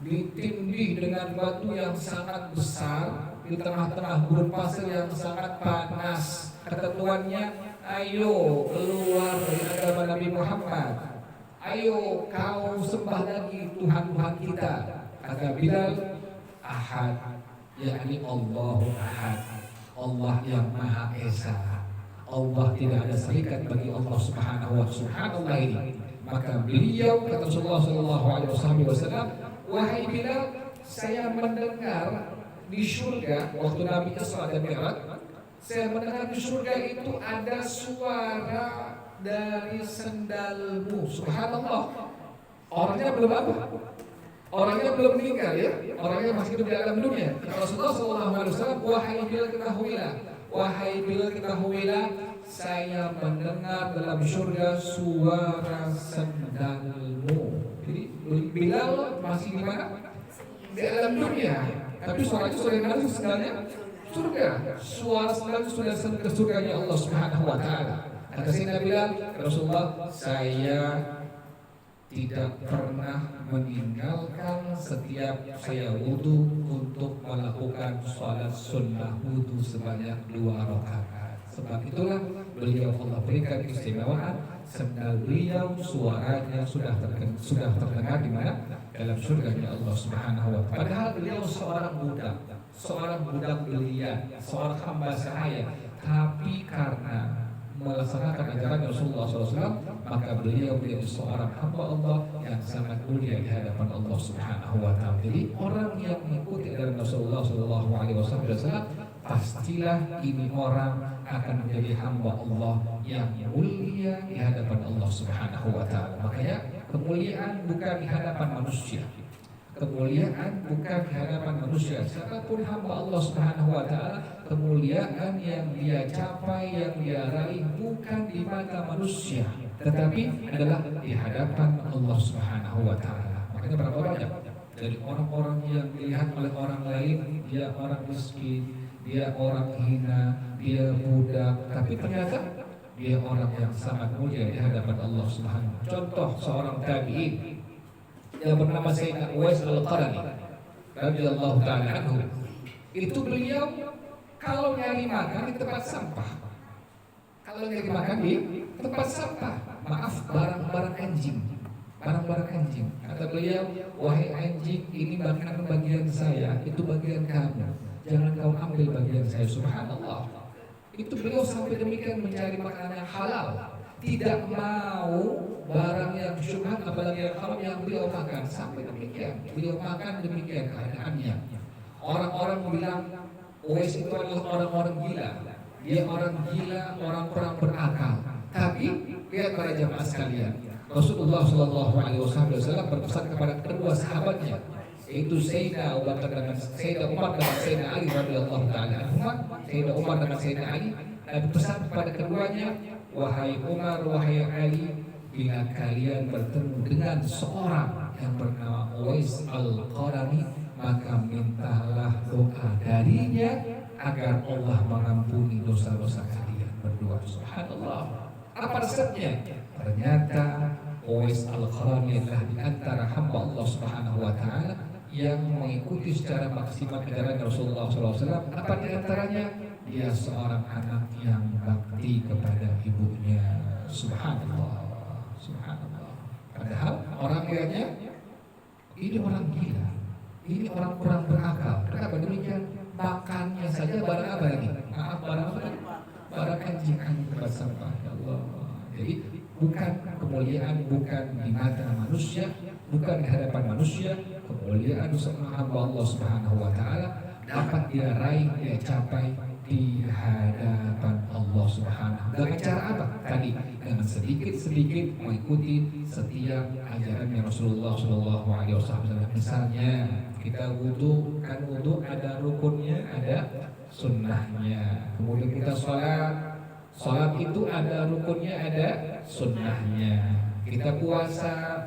ditindih dengan batu yang sangat besar di tengah-tengah gurun pasir yang sangat panas. Kata tuannya, ayo keluar dari agama Nabi Muhammad, ayo kau sembah lagi Tuhan-Tuhan kita. Kata Bilal, Ahad, yakni Allahu Ahad, Allah yang Maha Esa. Allah tidak ada serikat bagi Allah Subhanahu wa Subhanallah ini. Maka beliau kata Rasulullah sallallahu alaihi wasallam, wahai Bilal, saya mendengar di surga waktu Nabi Isra dan Mi'raj, saya mendengar di surga itu ada suara dari sendalmu. Subhanallah. Orangnya belum apa? Orangnya belum meninggal ya. Orangnya masih hidup di alam dunia. Rasulullah sallallahu alaihi wasallam, wahai Bilal ketahuilah, wahai Bilal ketahuilah, saya mendengar dalam surga suara sendalmu. Jadi Bilal masih di mana? Di alam dunia. Tapi suara itu sudah dari sendalnya surga. Suara sendal itu sudah ke surganya Allah Subhanahu wa taala. Kata Sayyidina Bilal, Rasulullah, saya tidak pernah meninggalkan setiap saya wudu untuk melakukan sholat sunnah wudu sebanyak 2 rakaat. Sebab itulah beliau Allah berikan keistimewaan, sendal beliau suaranya sudah terdengar di mana? Dalam surganya Allah Subhanahu wa taala. Padahal beliau seorang budak belia, seorang hamba sahaya, tapi karena melaksanakan ajaran Rasulullah SAW, maka beliau menjadi seorang hamba Allah yang sangat mulia di hadapan Allah Subhanahu wa taala. Jadi orang yang mengikuti ajaran Rasulullah SAW, pastilah ini orang akan menjadi hamba Allah yang mulia di hadapan Allah Subhanahu wa taala. Makanya kemuliaan bukan di hadapan manusia. Kemuliaan bukan di hadapan manusia. Siapapun hamba Allah Subhanahu wa taala, kemuliaan yang dia capai, yang dia raih bukan di mata manusia, tetapi adalah di hadapan Allah Subhanahu wa taala. Makanya berapa banyak dari orang-orang yang dilihat oleh orang lain, dia orang miskin, dia orang hina, dia budak, tapi ternyata dia orang yang sangat mulia di hadapan Allah Subhanahu wa taala. Contoh seorang tabi'in yang bernama Sayyidina Uwais Al-Qarni radhiyallahu ta'ala anhu. Itu beliau kalau nyari makan di tempat sampah. Kalau nyari makan di tempat sampah, maaf, barang-barang anjing. Barang-barang anjing. Kata beliau, wahai anjing, ini makanan bagian saya, itu bagian kamu. Jangan kau ambil bagian saya. Subhanallah. Itu beliau sampai demikian mencari makanan yang halal, tidak mau barang yang syubhat apalagi yang haram yang beliau makan. Sampai demikian beliau makan, demikian keadaannya. Orang-orang bilang Uwais itu adalah orang-orang gila. Dia orang gila, orang kurang berakal. Tapi lihat para jamaah sekalian, Rasulullah Shallallahu Alaihi Wasallam berpesan kepada kedua sahabatnya, yaitu Sayyidina Umar dan Sayyidina Ali radhiyallahu taala anhuma. Sayyidina Umar dan Sayyidina Ali, dan berpesan kepada keduanya, wahai Umar, wahai Ali, bila kalian bertemu dengan seorang yang bernama Uwais Al-Qarni, maka mintalah doa darinya agar Allah mengampuni dosa-dosa kalian berdua. Subhanallah. Apa resepnya? Ternyata Uwais Al-Qarni adalah di antara hamba Allah Subhanahu wa taala yang mengikuti secara maksimal ajaran Rasulullah SAW. Apa di antaranya? Dia seorang anak yang bakti kepada ibunya. Subhanallah. Subhanallah. Padahal orang lihatnya ini orang gila. Ini orang kurang berakal. Kenapa demikian? Makannya saja barang apa lagi? Barang apa lagi? Barang anjing tempat sampah. Ya Allah. Jadi bukan kemuliaan, bukan di mata manusia, bukan di hadapan manusia. Kemuliaan seorang hamba Allah Subhanahu wa taala dapat dia raih, dia capai di hadapan Allah Subhanahu. Dengan cara apa? Tadi dengan sedikit-sedikit mengikuti setiap ajarannya Rasulullah Shallallahu Alaihi Wasallam. Misalnya kita wudu, kan wudu ada rukunnya, ada sunnahnya. Kemudian kita sholat itu ada rukunnya, ada sunnahnya. Kita puasa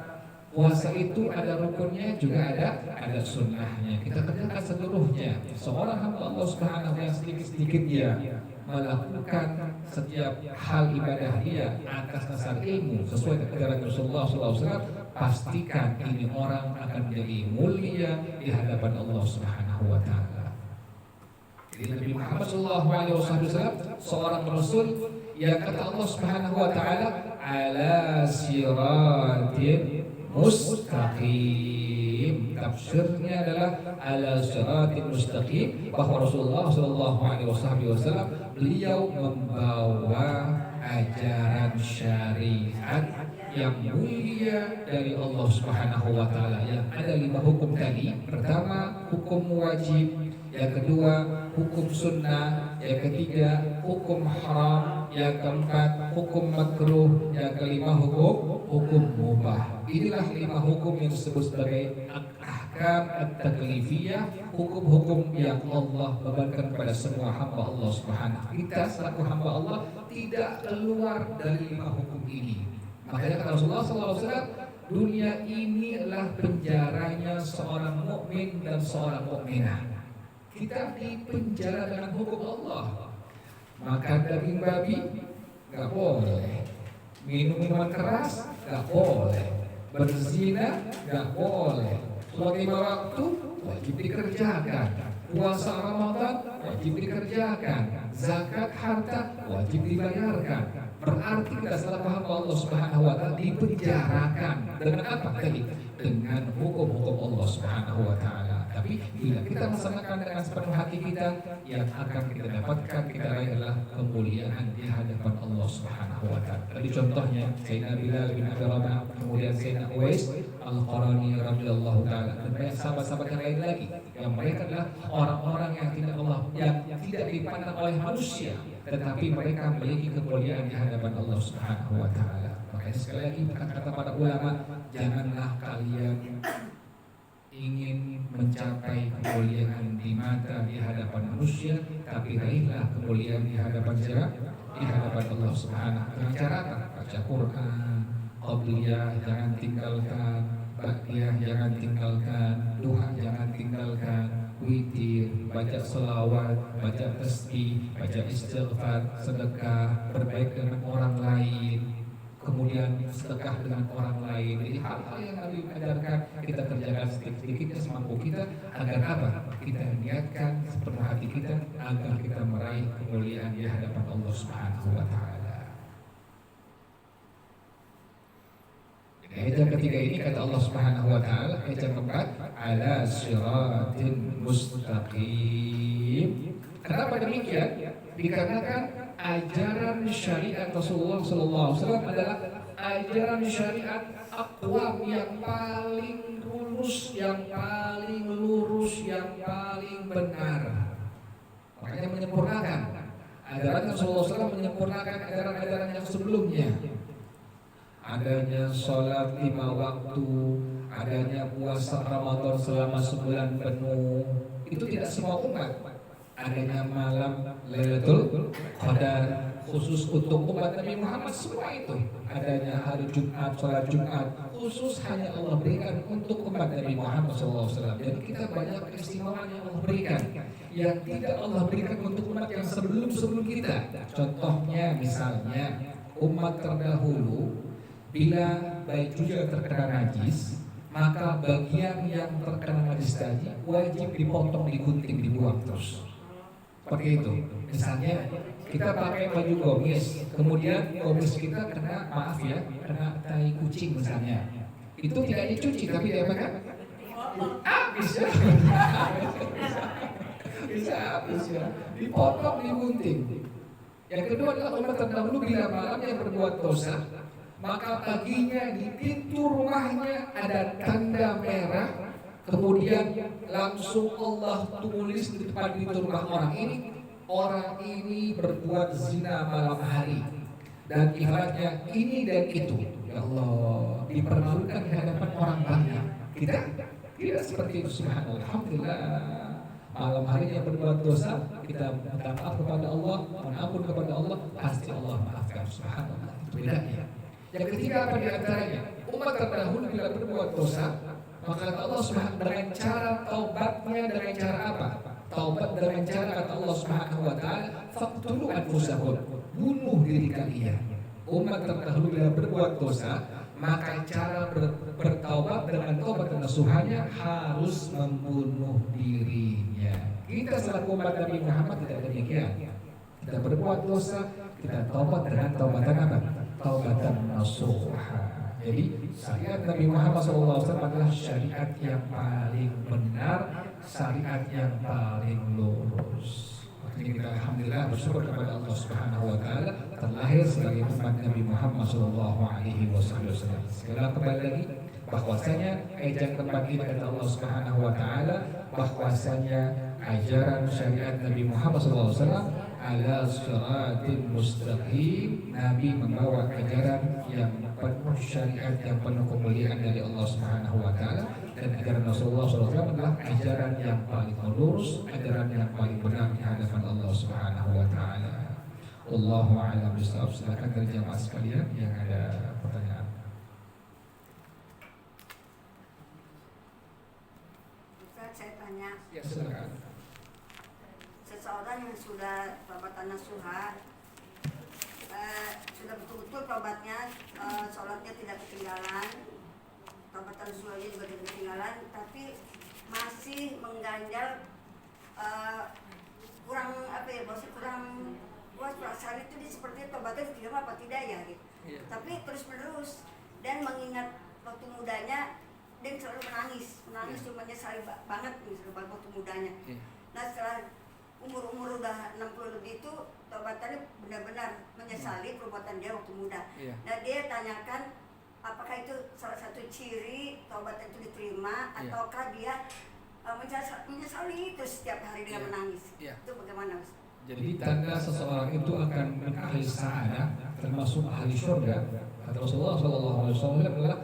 itu ada rukunnya, juga ada sunnahnya. Kita kerjakan seluruhnya. Seorang hamba Allah Subhanahu yang sedikit-sedikit dia melakukan setiap hal ibadah dia atas dasar ilmu sesuai dengan ajaran Rasulullah SAW, pastikan ini orang akan menjadi mulia di hadapan Allah Subhanahu wa taala. Jadi Nabi Muhammad SAW seorang rasul yang kata Allah Subhanahu wa taala ala siratin mustaqim. Tafsirnya adalah ala siratin mustaqim, bahwa Rasulullah SAW beliau membawa ajaran syariat yang mulia dari Allah Subhanahu wa taala, yang ada 5 hukum tadi. Pertama, hukum wajib, yang kedua hukum sunnah, yang ketiga hukum haram, yang keempat hukum makruh, yang kelima hukum mubah. Inilah 5 hukum yang disebut sebagai ahkam at-taklifiyah, hukum-hukum yang Allah bebankan kepada semua hamba Allah Subhanahu. Kita selaku hamba Allah tidak keluar dari 5 hukum ini. Makanya kata Rasulullah SAW, dunia ini adalah penjaranya seorang mukmin dan seorang mukminah. Kita dipenjara dengan hukum Allah. Makan daging babi nggak boleh, minum minuman keras nggak boleh, berzina nggak boleh, sholat 5 waktu wajib dikerjakan, puasa Ramadan wajib dikerjakan, zakat harta wajib dibayarkan. Berarti kita selaku hamba Allah Subhanahu wa taala dipenjarakan dengan apa tadi? Dengan hukum-hukum Allah Subhanahu wa taala. Tapi bila kita melaksanakan dengan sepenuh hati kita, yang akan kita dapatkan, kita raih adalah kemuliaan di hadapan Allah Subhanahu wa taala. Tadi contohnya Sayyidina Bilal bin Abi Rabah, kemudian Sayyidina Uwais Al-Qarani radhiyallahu taala, dan banyak sahabat-sahabat yang lain lagi, yang mereka adalah orang-orang yang tidak dipandang oleh manusia, tetapi mereka memiliki kemuliaan di hadapan Allah Subhanahu wa taala. Makanya sekali lagi kata para ulama, janganlah kalian ingin mencapai kemuliaan di mata di hadapan manusia, tapi raihlah kemuliaan di hadapan siapa? Di hadapan Allah Subhanahu. Dengan cara apa? Baca Quran, qabliyah jangan tinggalkan, ba'diyah jangan tinggalkan, duha jangan tinggalkan, witir, baca selawat, baca tasbih, baca istighfar, sedekah, berbaik dengan orang lain, kemudian sedekah dengan orang lain. Jadi hal-hal yang Nabi ajarkan kita kerjakan sedikit-sedikit semampu kita, agar apa? Kita niatkan sepenuh hati kita agar kita meraih kemuliaan di hadapan Allah Subhanahu wa taala. Ayat yang ketiga ini kata Allah Subhanahu wa taala, ayat yang keempat, ala siratin mustaqim. Kenapa demikian? Dikarenakan ajaran syariat Rasulullah SAW adalah ajaran syariat aqwam, yang paling lurus, yang paling lurus, yang paling benar. Makanya menyempurnakan ajaran Rasulullah SAW, menyempurnakan ajaran-ajaran yang sebelumnya. Adanya sholat 5 waktu, adanya puasa Ramadan selama sebulan penuh, itu tidak semua umat. Adanya malam Lailatul Qadar khusus untuk umat Nabi Muhammad, semua itu. Adanya hari Jumat, sholat Jumat khusus hanya Allah berikan untuk umat Nabi Muhammad SAW. Jadi kita banyak keistimewaan yang Allah berikan, yang tidak Allah berikan untuk umat yang sebelum kita. Contohnya misalnya umat terdahulu, bila bajunya terkena najis, maka bagian yang terkena najis tadi wajib dipotong, digunting, dibuang terus. Seperti itu. Misalnya kita pakai baju gomis, kemudian gomis kita kena, maaf ya, kena tai kucing misalnya, itu tidak dicuci tapi diapakan? habis ya. Bisa habis ya. Dipotong, digunting. Yang kedua adalah umat terdahulu bila malamnya berbuat dosa, maka paginya di pintu rumahnya ada tanda merah. Kemudian langsung Allah tulis di depan pintu rumah orang ini berbuat zina malam hari. Dan ibaratnya ini dan itu. Ya Allah, dipermalukan di hadapan orang banyak. Kita tidak seperti itu, subhanallah. Alhamdulillah. Malam harinya berbuat dosa, kita minta maaf kepada Allah, mohon ampun kepada Allah, pasti Allah maafkan, subhanallah. Itu bedanya. Yang ketiga apa di antaranya? Umat terdahulu bila berbuat dosa, maka kata Allah subhanahu dengan cara taubatnya dengan cara apa? Taubat dengan cara kata Allah subhanahu wa ta'ala, faqtulu anfusakum, bunuh diri kalian. Umat terdahulu bila berbuat dosa, maka cara bertaubat dengan taubat dan nasuhannya harus membunuh dirinya. Kita selaku umat Nabi Muhammad tidak demikian. Kita berbuat dosa, kita taubat dengan taubatan apa? Taubatan nasuha. Jadi syariat Nabi Muhammad SAW adalah syariat yang paling benar, syariat yang paling lurus. Ini kita alhamdulillah bersyukur kepada Allah Subhanahu wa taala terlahir sebagai umat Nabi Muhammad sallallahu alaihi wasallam. Segala kembali lagi bahwasanya ajang tempat ini kata Allah Subhanahu wa taala bahwasanya ajaran syariat Nabi Muhammad sallallahu alaihi wasallam ala siratin mustaqim. Nabi membawa ajaran yang penuh syariat yang penuh kemuliaan dari Allah Subhanahu wa taala, dan ajaran Rasulullah SAW adalah ajaran yang paling lurus, ajaran yang paling benar di hadapan Allah Subhanahu wa taala. Wallahu a'lam bishawab. Silakan dari jamaah sekalian yang ada pertanyaan. Ustaz, saya tanya. Ya, silakan. Seseorang yang sudah taubatan nasuha, sudah betul-betul taubatnya, sholatnya tidak ketinggalan, taubatan nasuhanya juga tidak ketinggalan, tapi masih mengganjal, kurang apa ya, kurang puas perasaan itu seperti taubatnya diterima apa tidak ya gitu. Yeah. Tapi terus menerus dan mengingat waktu mudanya dan selalu menangis cuma nyesal banget misalnya waktu mudanya. Yeah. Nah setelah umur udah 60 lebih itu taubatannya benar-benar menyesali perbuatan dia waktu muda. Yeah. Nah dia tanyakan apakah itu salah satu ciri taubat itu diterima, ataukah dia menyesali terus setiap hari dia menangis. Itu bagaimana Ustaz? Jadi tanda seseorang itu akan min ahli sa'adah, termasuk ahli syurga. Kata Rasulullah SAW adalah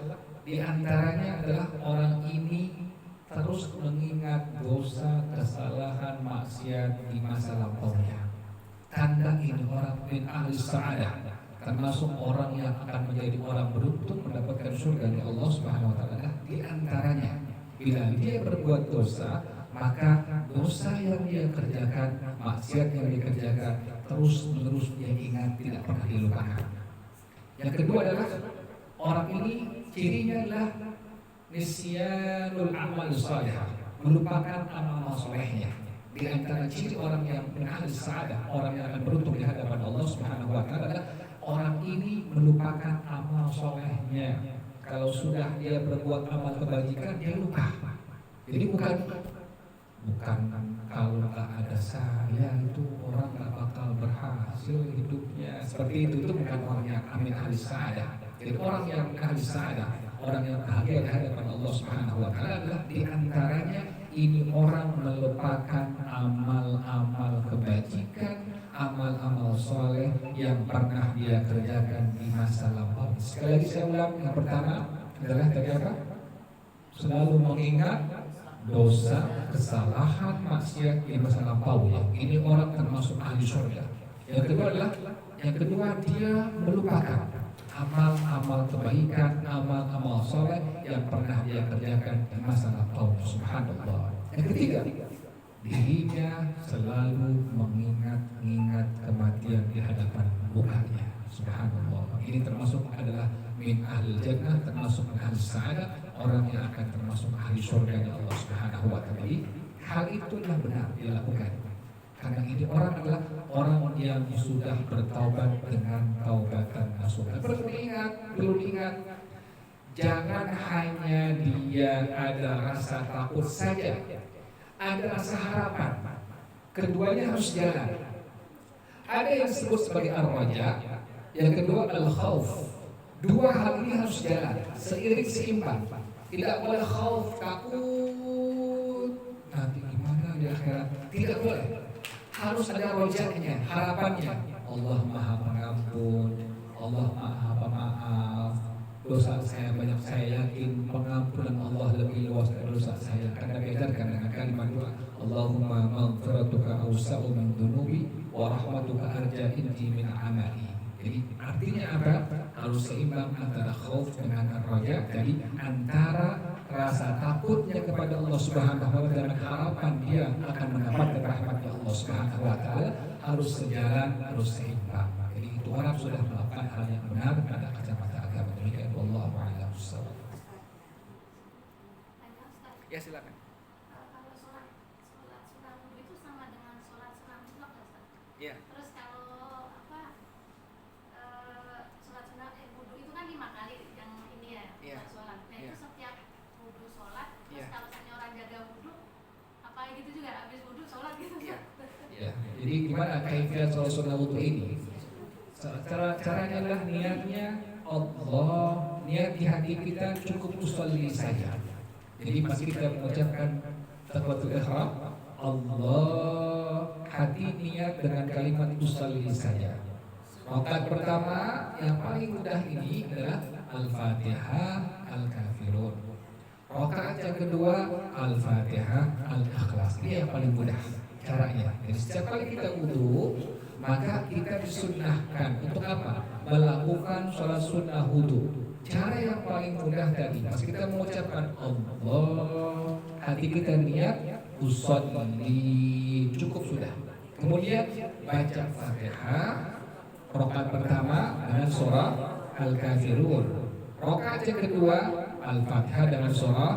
di antaranya adalah orang ini terus mengingat dosa, kesalahan, maksiat di masa lampaunya. Tanda ini orang min ahli sa'adah, termasuk orang yang akan menjadi orang beruntung mendapatkan surga dari Allah Subhanahu wa taala. Di antaranya bila dia berbuat dosa, maka dosa yang dia kerjakan, maksiat yang dia kerjakan terus menerus dia ingat, tidak pernah dilupakan. Yang kedua adalah orang ini cirinya adalah nisyanul amal salih, melupakan amal solehnya. Di antara ciri orang yang ahli sa'adah, orang yang akan beruntung di hadapan Allah Subhanahu wa taala adalah orang ini melupakan amal solehnya. Kalau sudah dia berbuat amal kebajikan, dia lupa. Jadi bukan kalau nggak ada saya itu orang nggak bakal berhasil hidupnya. Seperti itu bukan orang yang amin ahli sa'adah. Jadi orang yang ahli sa'adah, orang yang bahagia di hadapan Allah Subhanahu wa taala adalah di antaranya ini orang melupakan amal-amal kebajikan, amal-amal soleh yang pernah dia kerjakan di masa lampau. Sekali lagi saya ulang, yang pertama adalah tadi apa? Selalu mengingat dosa, kesalahan, maksiat di masa lampau. Ini orang termasuk ahli surga. Yang kedua adalah dia melupakan amal-amal kebaikan, amal-amal soleh yang pernah dia kerjakan di masa lampau. Subhanallah. Yang ketiga, dirinya selalu mengingat kematian di hadapan Tuhannya. Subhanallah. Ini termasuk adalah min ahli jannah, termasuk min ahli sa'adah, orang yang akan termasuk ahli surga Allah Subhanahu wa taala. Hal itulah benar dilakukan. Karena ini orang adalah orang yang sudah bertaubat dengan taubatan nasuha. Perlu diingat, Jangan hanya dia ada rasa takut saja, ada rasa harapan. Keduanya harus jalan. Ada yang disebut sebagai ar-raja, yang kedua al-khauf. Dua hal ini harus jalan seiring seimbang. Tidak boleh khauf, takut nanti gimana di akhirat. Tidak boleh. Harus ada rojanya, harapannya. Allah Maha Pengampun, Allah Maha Pemaaf. Dosa saya banyak, saya yakin pengampunan Allah lebih luas dari dosa saya. Karena diajarkan dengan kalimat doa, Allahumma maghfiratuka awsa'u min dunubi wa rahmatuka arja indi min amali. Jadi artinya apa? Harus seimbang antara khauf dengan ar-raja. Jadi antara rasa takutnya kepada Allah Subhanahu wa taala dan harapan dia akan mendapatkan rahmatnya Allah Subhanahu wa taala harus sejalan, harus seimbang. Jadi itu orang sudah melakukan hal yang benar pada kacamata agama. Demikian wallahu a'lam bishawab. Ya silakan. Kalau sholat sunah wudu itu sama dengan sholat sunah mutlak ya Ustaz? Ya. Terus kalau sholat sunah wudu itu kan 5 kali yang ini ya, Iya. sholat. Nah Iya. itu setiap wudu sholat, terus Iya. kalau misalnya orang jaga wudu, apa gitu juga habis wudu sholat gitu? Iya. Ya, jadi gimana kaifiat sholat sunnah wudu ini? Caranya adalah niatnya Allah, niat di hati kita cukup usolli saja. Jadi pas kita mengucapkan takbiratul ihram, Allah, hati niat dengan kalimat usolli saja. Rakaat pertama yang paling mudah ini adalah Al-Fatihah, Al-Kafirun. Rakaat yang kedua Al-Fatihah, Al-Ikhlas. Ini yang paling mudah caranya. Jadi setiap kali kita wudu, maka kita disunnahkan untuk apa? Melakukan sholat sunnah wudu. Cara yang paling mudah tadi, pas kita mengucapkan Allah, hati kita niat usolli, cukup sudah. Kemudian baca Fatihah, rakaat pertama dengan surah Al-Kafirun. Rakaat yang kedua Al-Fatihah dengan surah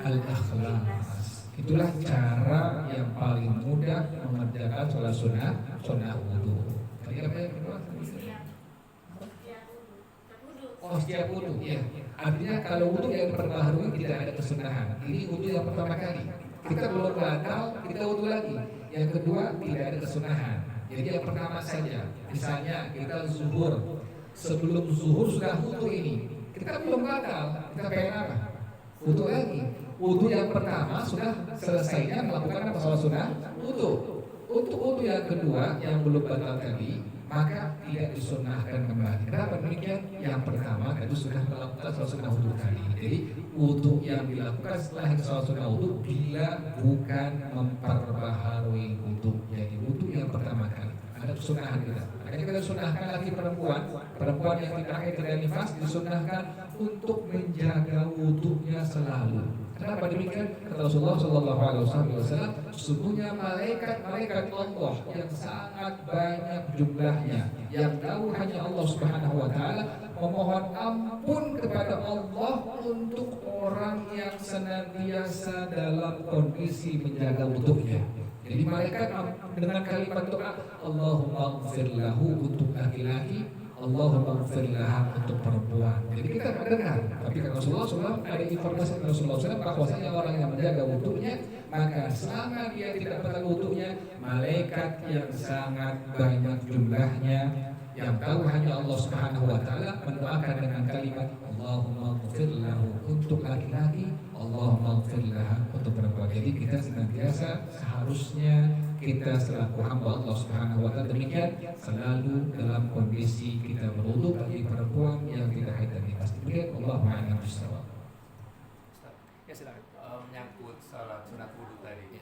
Al-Ikhlas. Itulah cara yang paling mudah mengerjakan sholat sunnah wudu. Tadi apa yang kedua? Oh, setiap wudu, ya. Artinya kalau wudu yang diperbaharui tidak ada kesunahan. Ini wudu yang pertama kali. Kita belum batal, kita wudu lagi. Yang kedua tidak ada kesunahan. Jadi yang pertama saja. Misalnya kita zuhur, sebelum zuhur sudah wudu ini. Kita belum batal, kita pengen apa? Wudu lagi. Wudu yang pertama sudah selesainya melakukan apa? Sholat sunnah wudu. Untuk wudu yang kedua yang belum batal tadi, maka tidak disunnahkan kembali. Kenapa demikian? Yang pertama tadi sudah melakukan sholat sunnah wudu tadi. Jadi wudu yang dilakukan setelah sholat sunnah wudu bila bukan memperbaharui wudu. Jadi wudu yang pertama kali ada kesunahan kita. Makanya kita sunahkan lagi perempuan yang tidak haid dan nifas disunnahkan untuk menjaga wudunya selalu. Kenapa demikian? Kata Rasulullah SAW, sesungguhnya malaikat Allah yang sangat banyak jumlahnya, yang tahu hanya Allah Subhanahu Wa Taala, memohon ampun kepada Allah untuk orang yang senantiasa dalam kondisi menjaga wudunya. Jadi malaikat dengan kalimat doa Allahumma ighfir lahu untuk laki-laki, Allahumma ighfir laha untuk perempuan. Jadi kita mendengar, tapi kata Rasulullah SAW ada informasi dari Rasulullah SAW bahwasanya orang yang menjaga wudunya, maka selama dia tidak batal wudunya, malaikat yang sangat banyak jumlahnya, yang tahu hanya Allah Subhanahu Wa Taala, mendoakan dengan kalimat Allahumma ighfir lahu untuk laki-laki, Allahumma ighfir laha untuk perempuan. Jadi kita senantiasa seharusnya kita selaku hamba Allah Subhanahu Wa Taala demikian selalu dalam kondisi kita berwudu bagi perempuan yang tidak haid dan nifas. Demikian Allah a'lam bishawab. Ya silakan. Menyangkut salat sunat wudu tadi,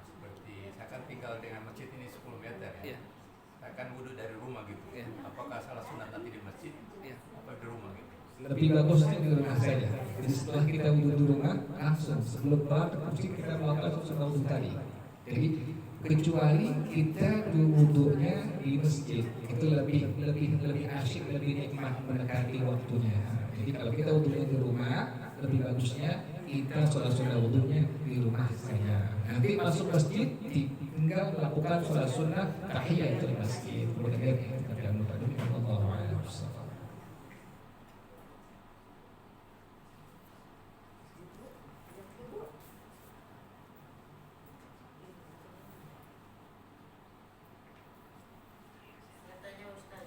seperti saya kan tinggal dengan masjid ini 10 meter ya. Iya. Saya kan wudu dari rumah gitu. Iya. Apakah salat sunat nanti di masjid? Iya. Apa di rumah gitu? Lebih bagusnya di rumah saja. Jadi setelah kita wudu di rumah, langsung sebelum berangkat ke masjid kita melakukan sunat wudu tadi. Jadi kecuali kita wudunya di masjid, itu lebih asyik, lebih nikmat mendekati waktunya. Jadi kalau kita wudunya di rumah, lebih bagusnya kita sholat sunnah wudunya di rumah saja. Nanti masuk masjid tinggal melakukan sholat sunnah tahiyatul masjid. Kemudian kita jangan lupa dulu Allahu a'lam bishawab.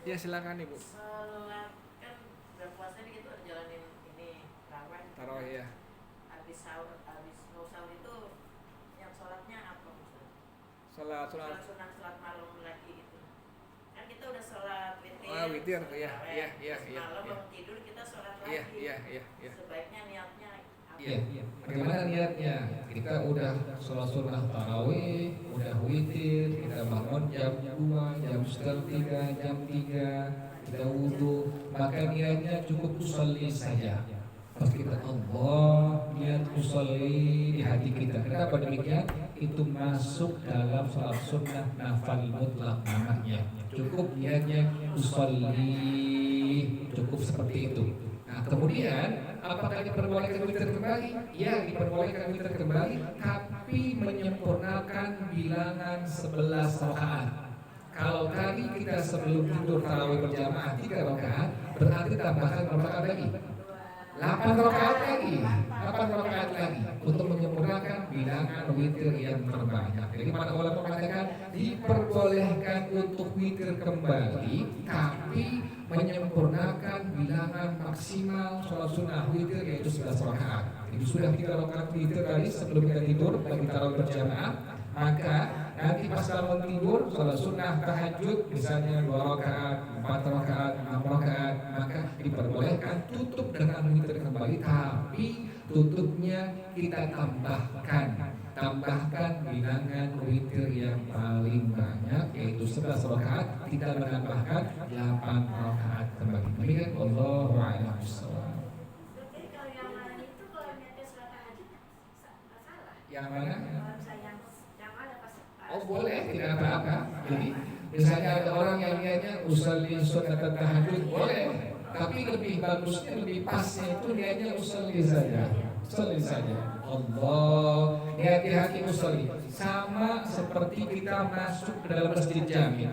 Ya silakan Ibu. Sholat kan berpuasa nih kita udah jalanin ini tarawih. Tarawih ya. Habis sahur, habis mau sahur itu yang sholatnya apa Ustaz? Sholat Sholat sunat, sholat malam lagi gitu. Kan kita udah sholat witir. witir, sholat iya, tarawih. iya, iya, Terus iya, malam iya. bangun tidur kita sholat lagi. Iya, iya, iya, iya. Sebaiknya niatnya apa? Iya. Bagaimana niatnya? Kita udah sholat sunnah tarawih, udah witir, kita bangun jam 2, jam setengah 3, jam 3, kita wudhu, maka niatnya cukup usolli saja. Pas kita Allah, niat usolli di hati kita. Kenapa demikian? Itu masuk dalam sholat sunnah nafal mutlak namanya. Cukup niatnya usolli, cukup seperti itu. Nah, kemudian apakah diperbolehkan witir kembali? Ya, diperbolehkan witir kembali, tapi menyempurnakan bilangan 11 rakaat. Kalau tadi kita sebelum tidur tarawih berjamaah 3 rakaat, berarti tambahkan berapa rakaat lagi? 8 rakaat lagi. 8 rakaat lagi untuk menyempurnakan bilangan witir yang terbanyak. Jadi para ulama mengatakan diperbolehkan untuk witir kembali, tapi menyempurnakan bilangan maksimal sholat sunnah witir yaitu 11 rakaat. Jadi sudah 3 rakaat witir tadi sebelum kita tidur bagi tarawih berjamaah, maka nanti pas bangun tidur sholat sunnah tahajud misalnya 2 rakaat, 4 rakaat, 6 rakaat, maka diperbolehkan tutup dengan witir kembali, tapi tutupnya kita tambahkan bilangan witir yang paling banyak yaitu 11 rakaat, kita menambahkan 8 rakaat kembali. Demikian Allahu a'lam bishawab. Jadi kalau yang mana itu kalau niatnya sholat tahajud nggak salah. Yang mana? Kalau misalnya yang mana pas Oh boleh, tidak apa-apa. Jadi misalnya ada orang yang niatnya usolli sunat tahajud, boleh. Tapi lebih bagusnya, lebih pasnya itu niatnya usolli saja. Usolli saja. Allah, niat di hati usolli. Sama seperti kita masuk ke dalam masjid jami.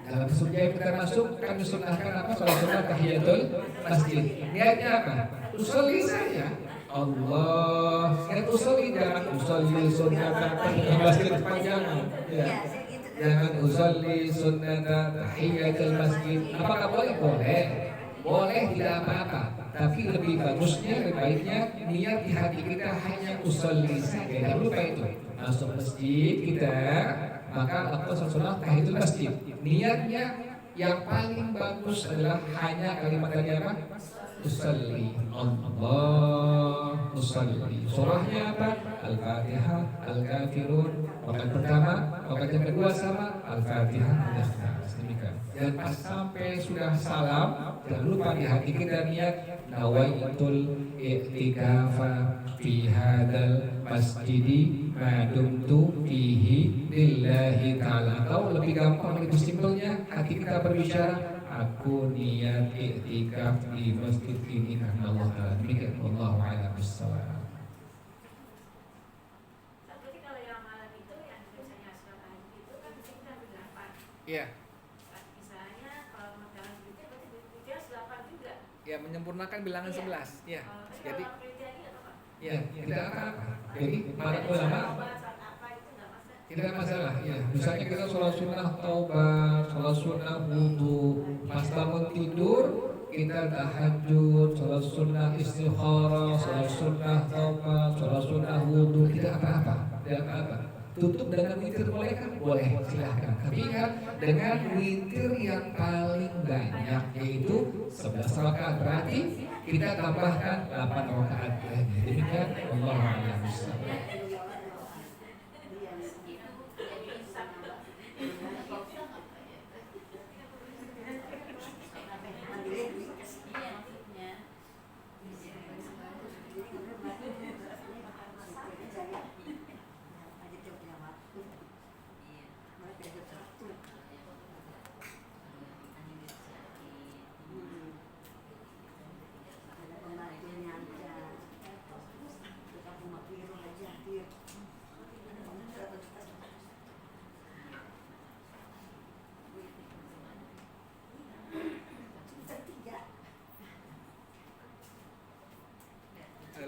Dalam masjid kita masuk, kan disunahkan apa? Sholat sunnah tahiyatul masjid. Niatnya apa? Usolli saja. Allah, niat usolli, jangan usolli sunnata tahiyatul masjid kepanjangan. Ya. Jangan usolli sunnata tahiyatul masjid. Apakah boleh? Boleh. Boleh, tidak apa-apa. Tapi lebih bagusnya, lebih baiknya niat di hati kita hanya usolli saja. Jangan lupa itu. Masuk masjid kita, maka lakukan sholat tahiyatul masjid. Niatnya yang paling bagus adalah hanya kalimat tadi apa? Usolli, Allah, usolli. Surahnya apa? Al-Fatihah, Al-Kafirun. Rakaat pertama, rakaat yang kedua sama Al-Fatihah, Al-Ikhlas. Demikian. Dan pas sampai sudah salam, jangan lupa di hati kita niat nawaitul i'tikafa fi hadal masjidi ma dumtu fihi lillahi ta'ala. Atau lebih gampang, lebih simpelnya hati kita berbicara, aku niat i'tikaf di masjid ini karena Allah Ta'ala. Demikian wallahu a'lam bishawab. Tapi kalau yang malam itu yang biasanya sholat tahajud itu kan bisa kita ambil 8. Iya. Misalnya kalau makanan witir berarti witir 8 juga. Ya menyempurnakan bilangan 11. Ya. Jadi kalau witir lagi nggak apa-apa. Ya, tidak apa-apa. Jadi para ulama tidak masalah. Ya, misalnya kita sholat sunnah taubat, sholat sunnah wudhu, pas bangun tidur kita tahajud, sholat sunnah istikharah, sholat sunnah taubat, sholat sunnah wudhu, tidak apa-apa, tidak apa-apa. Tutup dengan witir boleh kan? Boleh, silahkan. Tapi ingat dengan witir yang paling banyak yaitu 11 rakaat, berarti kita tambahkan 8 rakaat lagi. Demikian Allah a'lam bishawab.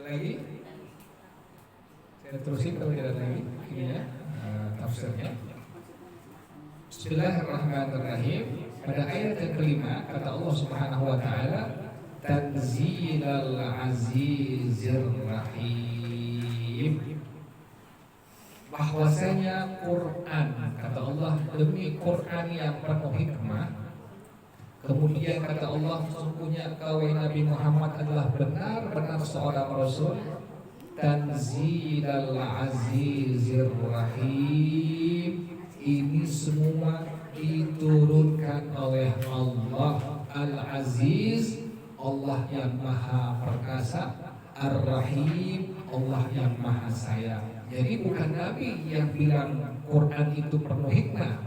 Lagi saya terusin kalau tidak lagi ini ya tafsirnya. Bismillahirrahmanirrahim. pada ayat yang kelima kata Allah Subhanahu wa taala, Tanzilal Azizir Rahim. Bahwasanya Quran, kata Allah, demi Quran yang penuh hikmah. Kemudian kata Allah, sesungguhnya kau Nabi Muhammad adalah benar-benar seorang Rasul. Tanzilal Azizir Rahim. Ini semua diturunkan oleh Allah Al-Aziz, Allah yang maha perkasa, Ar-Rahim, Allah yang maha sayang. Jadi bukan Nabi yang bilang Quran itu penuh hikmah,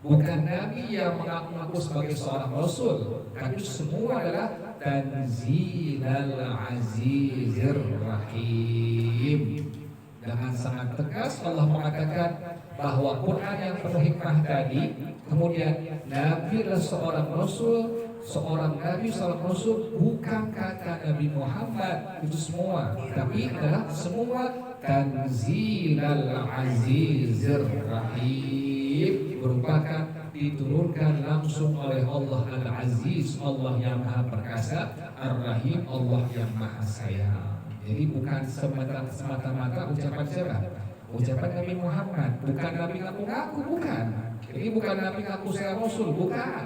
bukan Nabi yang mengaku-ngaku sebagai seorang Rasul, tapi semua adalah Tanzilal Azizir Rahim. Dengan sangat tegas Allah mengatakan bahwa Quran yang penuh hikmah tadi, kemudian Nabi adalah seorang Rasul, seorang Nabi, seorang Rasul, bukan kata Nabi Muhammad itu semua, tapi adalah semua Tanzilal Azizir Rahim, merupakan diturunkan langsung oleh Allah Al-Aziz, Allah yang maha perkasa, Ar-Rahim, Allah yang maha sayang. Jadi bukan semata-mata ucapan siapa? Ucapan Nabi Muhammad, bukan Nabi ngaku-ngaku, bukan. Ini bukan Nabi ngaku saya Rasul, bukan.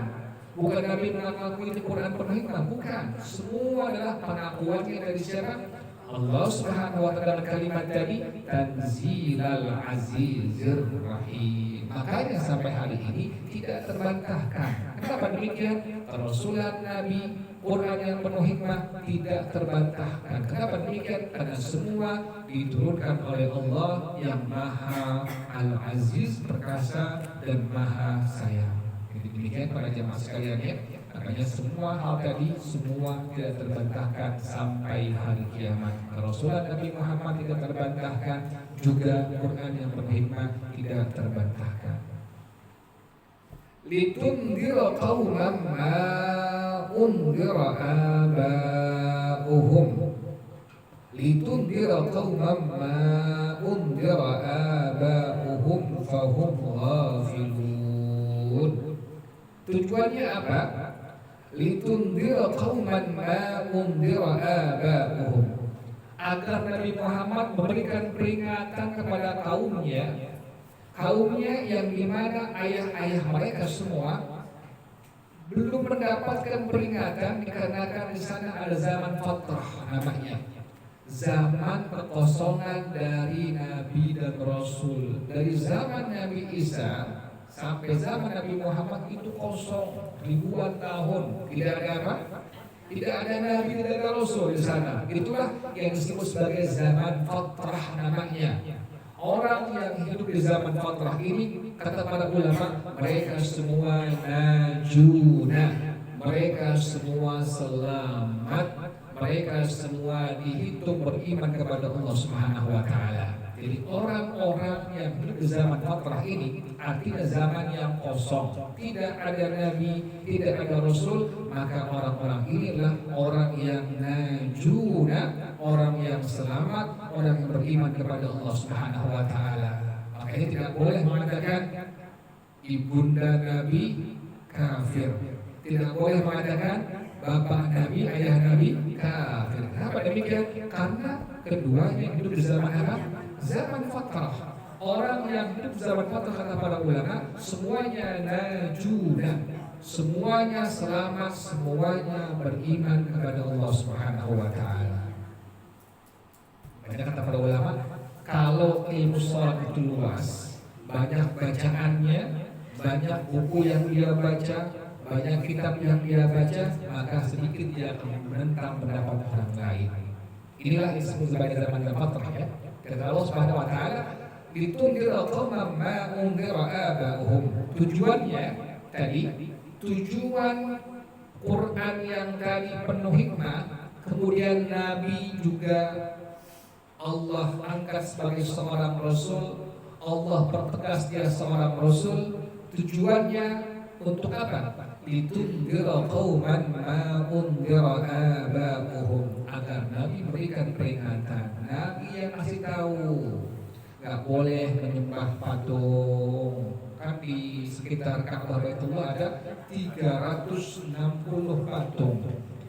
Bukan Nabi mengaku ini Quran penuh hikmah, bukan. Semua adalah pengakuannya dari siapa? Allah Subhanahu wa taala. Kalimat tadi Tanzilal Azizir Rahim. Makanya sampai hari ini tidak terbantahkan. Kenapa demikian? Kerasulan Nabi, Quran yang penuh hikmah tidak terbantahkan. Kenapa demikian? Karena semua diturunkan oleh Allah yang maha Al-Aziz, perkasa dan maha sayang. Jadi demikian para jemaah sekalian ya. Makanya semua hal tadi semua tidak terbantahkan sampai hari kiamat. Kerasulan Nabi Muhammad tidak terbantahkan, juga Quran yang penuh hikmah tidak terbantahkan. Litundira qauman ma undira aba'uhum. Litundira qauman ma undira aba'uhum fahum ghafilun. Tujuannya apa? Litundira qauman ma undira aba'uhum, agar Nabi Muhammad memberikan peringatan kepada kaumnya yang dimana ayah-ayah mereka semua belum mendapatkan peringatan, dikarenakan di sana ada zaman fatrah namanya, zaman kekosongan dari Nabi dan Rasul. Dari zaman Nabi Isa sampai zaman Nabi Muhammad itu kosong ribuan tahun, tidak ada apa? Tidak ada Nabi, tidak ada Rasul di sana. Itulah yang disebut sebagai zaman fatrah namanya. Orang yang hidup di zaman fatrah ini, kata para ulama, mereka semua najuna, mereka semua selamat, mereka semua dihitung beriman kepada Allah Subhanahu wa taala. Jadi orang-orang yang hidup di zaman fatrah ini artinya zaman yang kosong, tidak ada Nabi, tidak ada Rasul, maka orang-orang ini adalah orang yang najuna, orang yang selamat, orang yang beriman kepada Allah Subhanahu wa taala. Makanya tidak boleh mengatakan ibunda Nabi kafir. Tidak boleh mengatakan bapak Nabi, ayah Nabi kafir. Kenapa demikian? Karena keduanya hidup di zaman apa? Zaman fatrah. Orang yang hidup di zaman fatrah, kata para ulama, semuanya najuna, semuanya selamat, semuanya beriman kepada Allah Subhanahu wa taala. Banyak kata para ulama, kalau ilmu sholat itu luas, banyak bacaannya, banyak buku yang dia baca, banyak kitab yang dia baca, maka sedikit dia akan menentang pendapat orang lain. Inilah disebut sebagai zaman fatrah ya. Kata Allah Subhanahu wa taala, litundira qauman ma undira aba'uhum. Tujuannya tadi, tujuan Quran yang tadi penuh hikmah, kemudian Nabi juga Allah angkat sebagai seorang Rasul, Allah pertegas dia seorang Rasul. Tujuannya untuk apa? Litundira qauman ma undira aba'uhum, agar Nabi berikan peringatan. Nabi yang kasih tahu, nggak boleh menyembah patung, kan di sekitar Ka'bah Baitullah ada 360 patung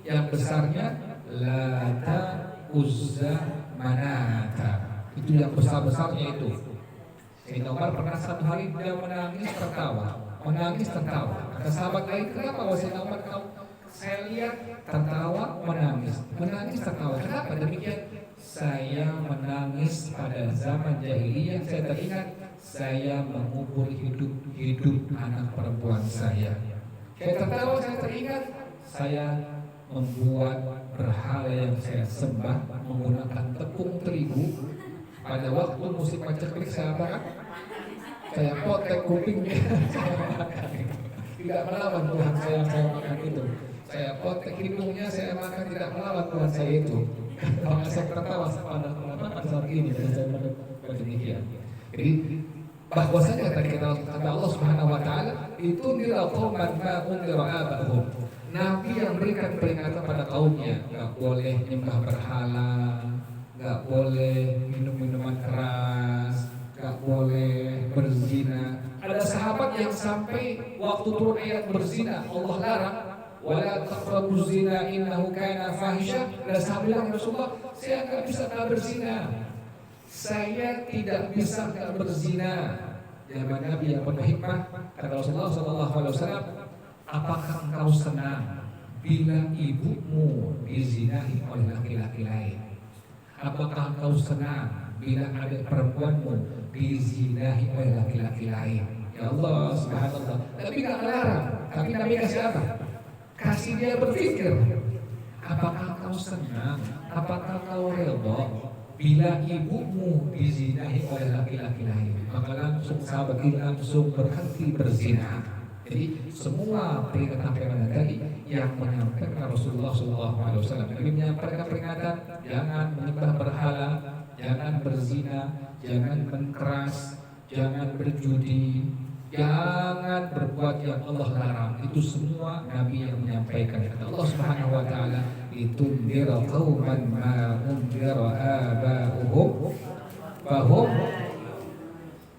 yang besarnya Lata, Uzza, Manata. Itu yang besar-besarnya itu. Sayyidina Umar pernah satu hari dia menangis tertawa. Kata sahabat lain, kenapa wahai Sayyidina Umar kau? Saya lihat tertawa, menangis tertawa. Kenapa demikian? Saya menangis pada zaman jahiliyah. Saya teringat saya mengubur hidup anak perempuan saya. Saya tertawa, saya teringat saya membuat berhala yang saya sembah menggunakan tepung terigu. Pada waktu musim paceklik saya makan, saya potek kupingnya, saya makan itu. Tidak melawan Tuhan saya makan itu. Saya potek hidungnya, saya makan, tidak melawan Tuhan saya itu. Maka saya tertawa pada saat ini dan saya demikian. Jadi bahwasanya tadi kata Allah Subhanahu wa taala, itu qauman ma undira abahum. Nabi yang berikan peringatan pada kaumnya, enggak boleh nyembah berhala, enggak boleh minum minuman keras, enggak boleh berzina. Ada sahabat yang sampai waktu turun ayat berzina Allah larang, wala taqrabuz zina innahu kana fahisha. Dan sahabat bilang, Rasulullah, saya enggak bisa berzina. Saya tidak bisa berzina. Zaman Nabi yang penuh hikmah, kata Rasulullah SAW, apakah engkau senang bila ibumu dizinahi oleh laki-laki lain? Apakah engkau senang bila adik perempuanmu dizinahi oleh laki-laki lain? Ya Allah, subhanallah. Nabi nggak melarang, tapi Nabi kasih apa? Kasih dia berpikir. Apakah engkau senang? Apakah engkau redha bila ibumu dizinahi oleh laki-laki lain? Maka langsung sahabat ini langsung berhenti berzina. Jadi semua peringatan tadi yang menyampaikan Rasulullah SAW. Nabi menyampaikan peringatan, jangan menyembah berhala, jangan berzina, jangan menkeras, jangan berjudi, jangan berbuat yang Allah larang. Itu semua Nabi yang menyampaikan. Kata Allah Subhanahu wa taala, "Litundira qauman ma undira aba'uhum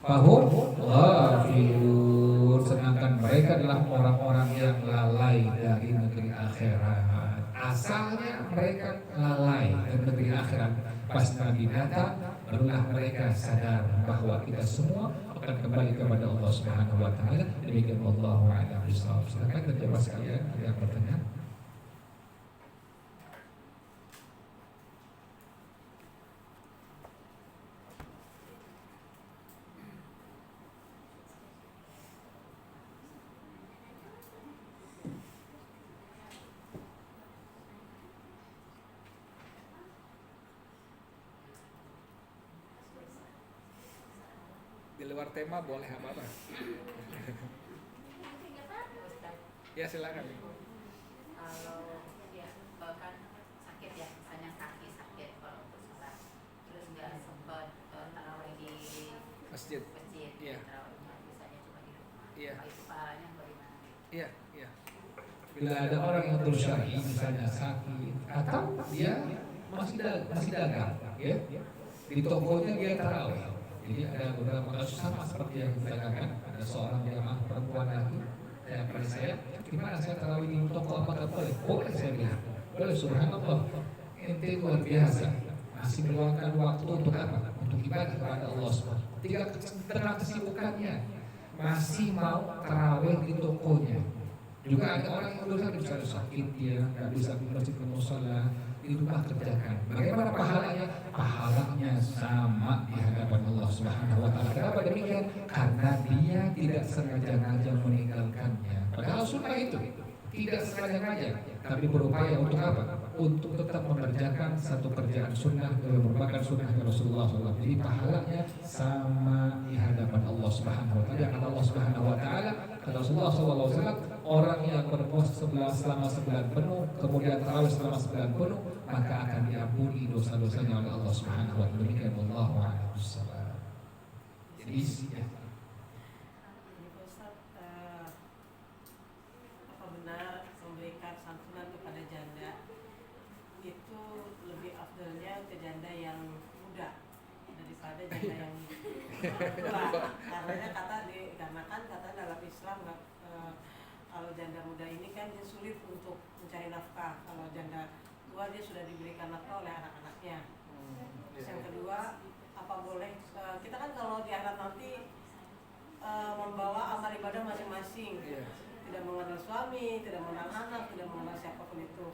fahum ghafilun." Sedangkan mereka adalah orang-orang yang lalai dari negeri akhirat. Asalnya mereka lalai dari negeri akhirat. Pas Nabi datang, barulah mereka sadar bahwa kita semua akan kembali kepada Allah Subhanahu wa taala. Demikian wallahu a'lam bishawab. Silakan terjawab sekalian yang bertanya. Di luar tema boleh apa-apa. Ya silakan. Kalau ya kan sakit ya, misalnya kaki sakit kalau untuk sholat, terus nggak sempat tarawih di Masjid. Iya. tarawihnya misalnya cuma di rumah. Iya. Apa itu pahalanya bagaimana? Iya, iya. Bila ada orang yang tersyari, misalnya sakit atau dia masih dagang, ya, di tokonya dia tarawih. Jadi ada beberapa kasus sama seperti yang kita katakan. Ada seorang jamaah perempuan lagi yang pada saya, gimana saya tarawih di toko apakah boleh? Boleh, saya bilang. Boleh, subhanallah. Ente luar biasa. Masih meluangkan waktu untuk apa? Untuk ibadah kepada Allah SWT. Tidak tengah kesibukannya, masih mau tarawih di tokonya. Juga ada orang yang berusaha bisa sakit dia, nggak bisa ke masjid ke musala, di rumah kerjakan. Bagaimana pahalanya? Pahalanya sama di hadapan Allah Subhanahu wa taala. Kenapa demikian? Karena dia tidak sengaja meninggalkannya. Padahal sunnah itu tidak sengaja, tapi berupaya untuk apa? Untuk tetap mengerjakan satu kerjaan sunnah yang merupakan sunnah Rasulullah SAW. Jadi pahalanya sama di hadapan Allah Subhanahu wa taala. Kata Allah Subhanahu wa taala, kata Rasulullah SAW, orang yang berpuasa selama 9 penuh, kemudian tarawih selama 9 penuh, maka akan diampuni dosa-dosanya oleh Allah Subhanahu wa taala. Demikian wallahu a'lam bishawab. Jadi isinya Ustaz, apa benar memberikan santunan kepada janda itu lebih afdalnya ke janda yang muda dari ada janda yang tua. Karena kan kata dalam Islam kalau janda muda ini kan dia sulit untuk mencari nafkah. Kalau janda tua dia sudah diberikan nafkah oleh anak-anaknya. Terus yang kedua, apa boleh kita kan kalau di akhirat nanti membawa amal ibadah masing-masing, tidak mengenal suami, tidak mengenal anak, tidak mengenal siapapun itu.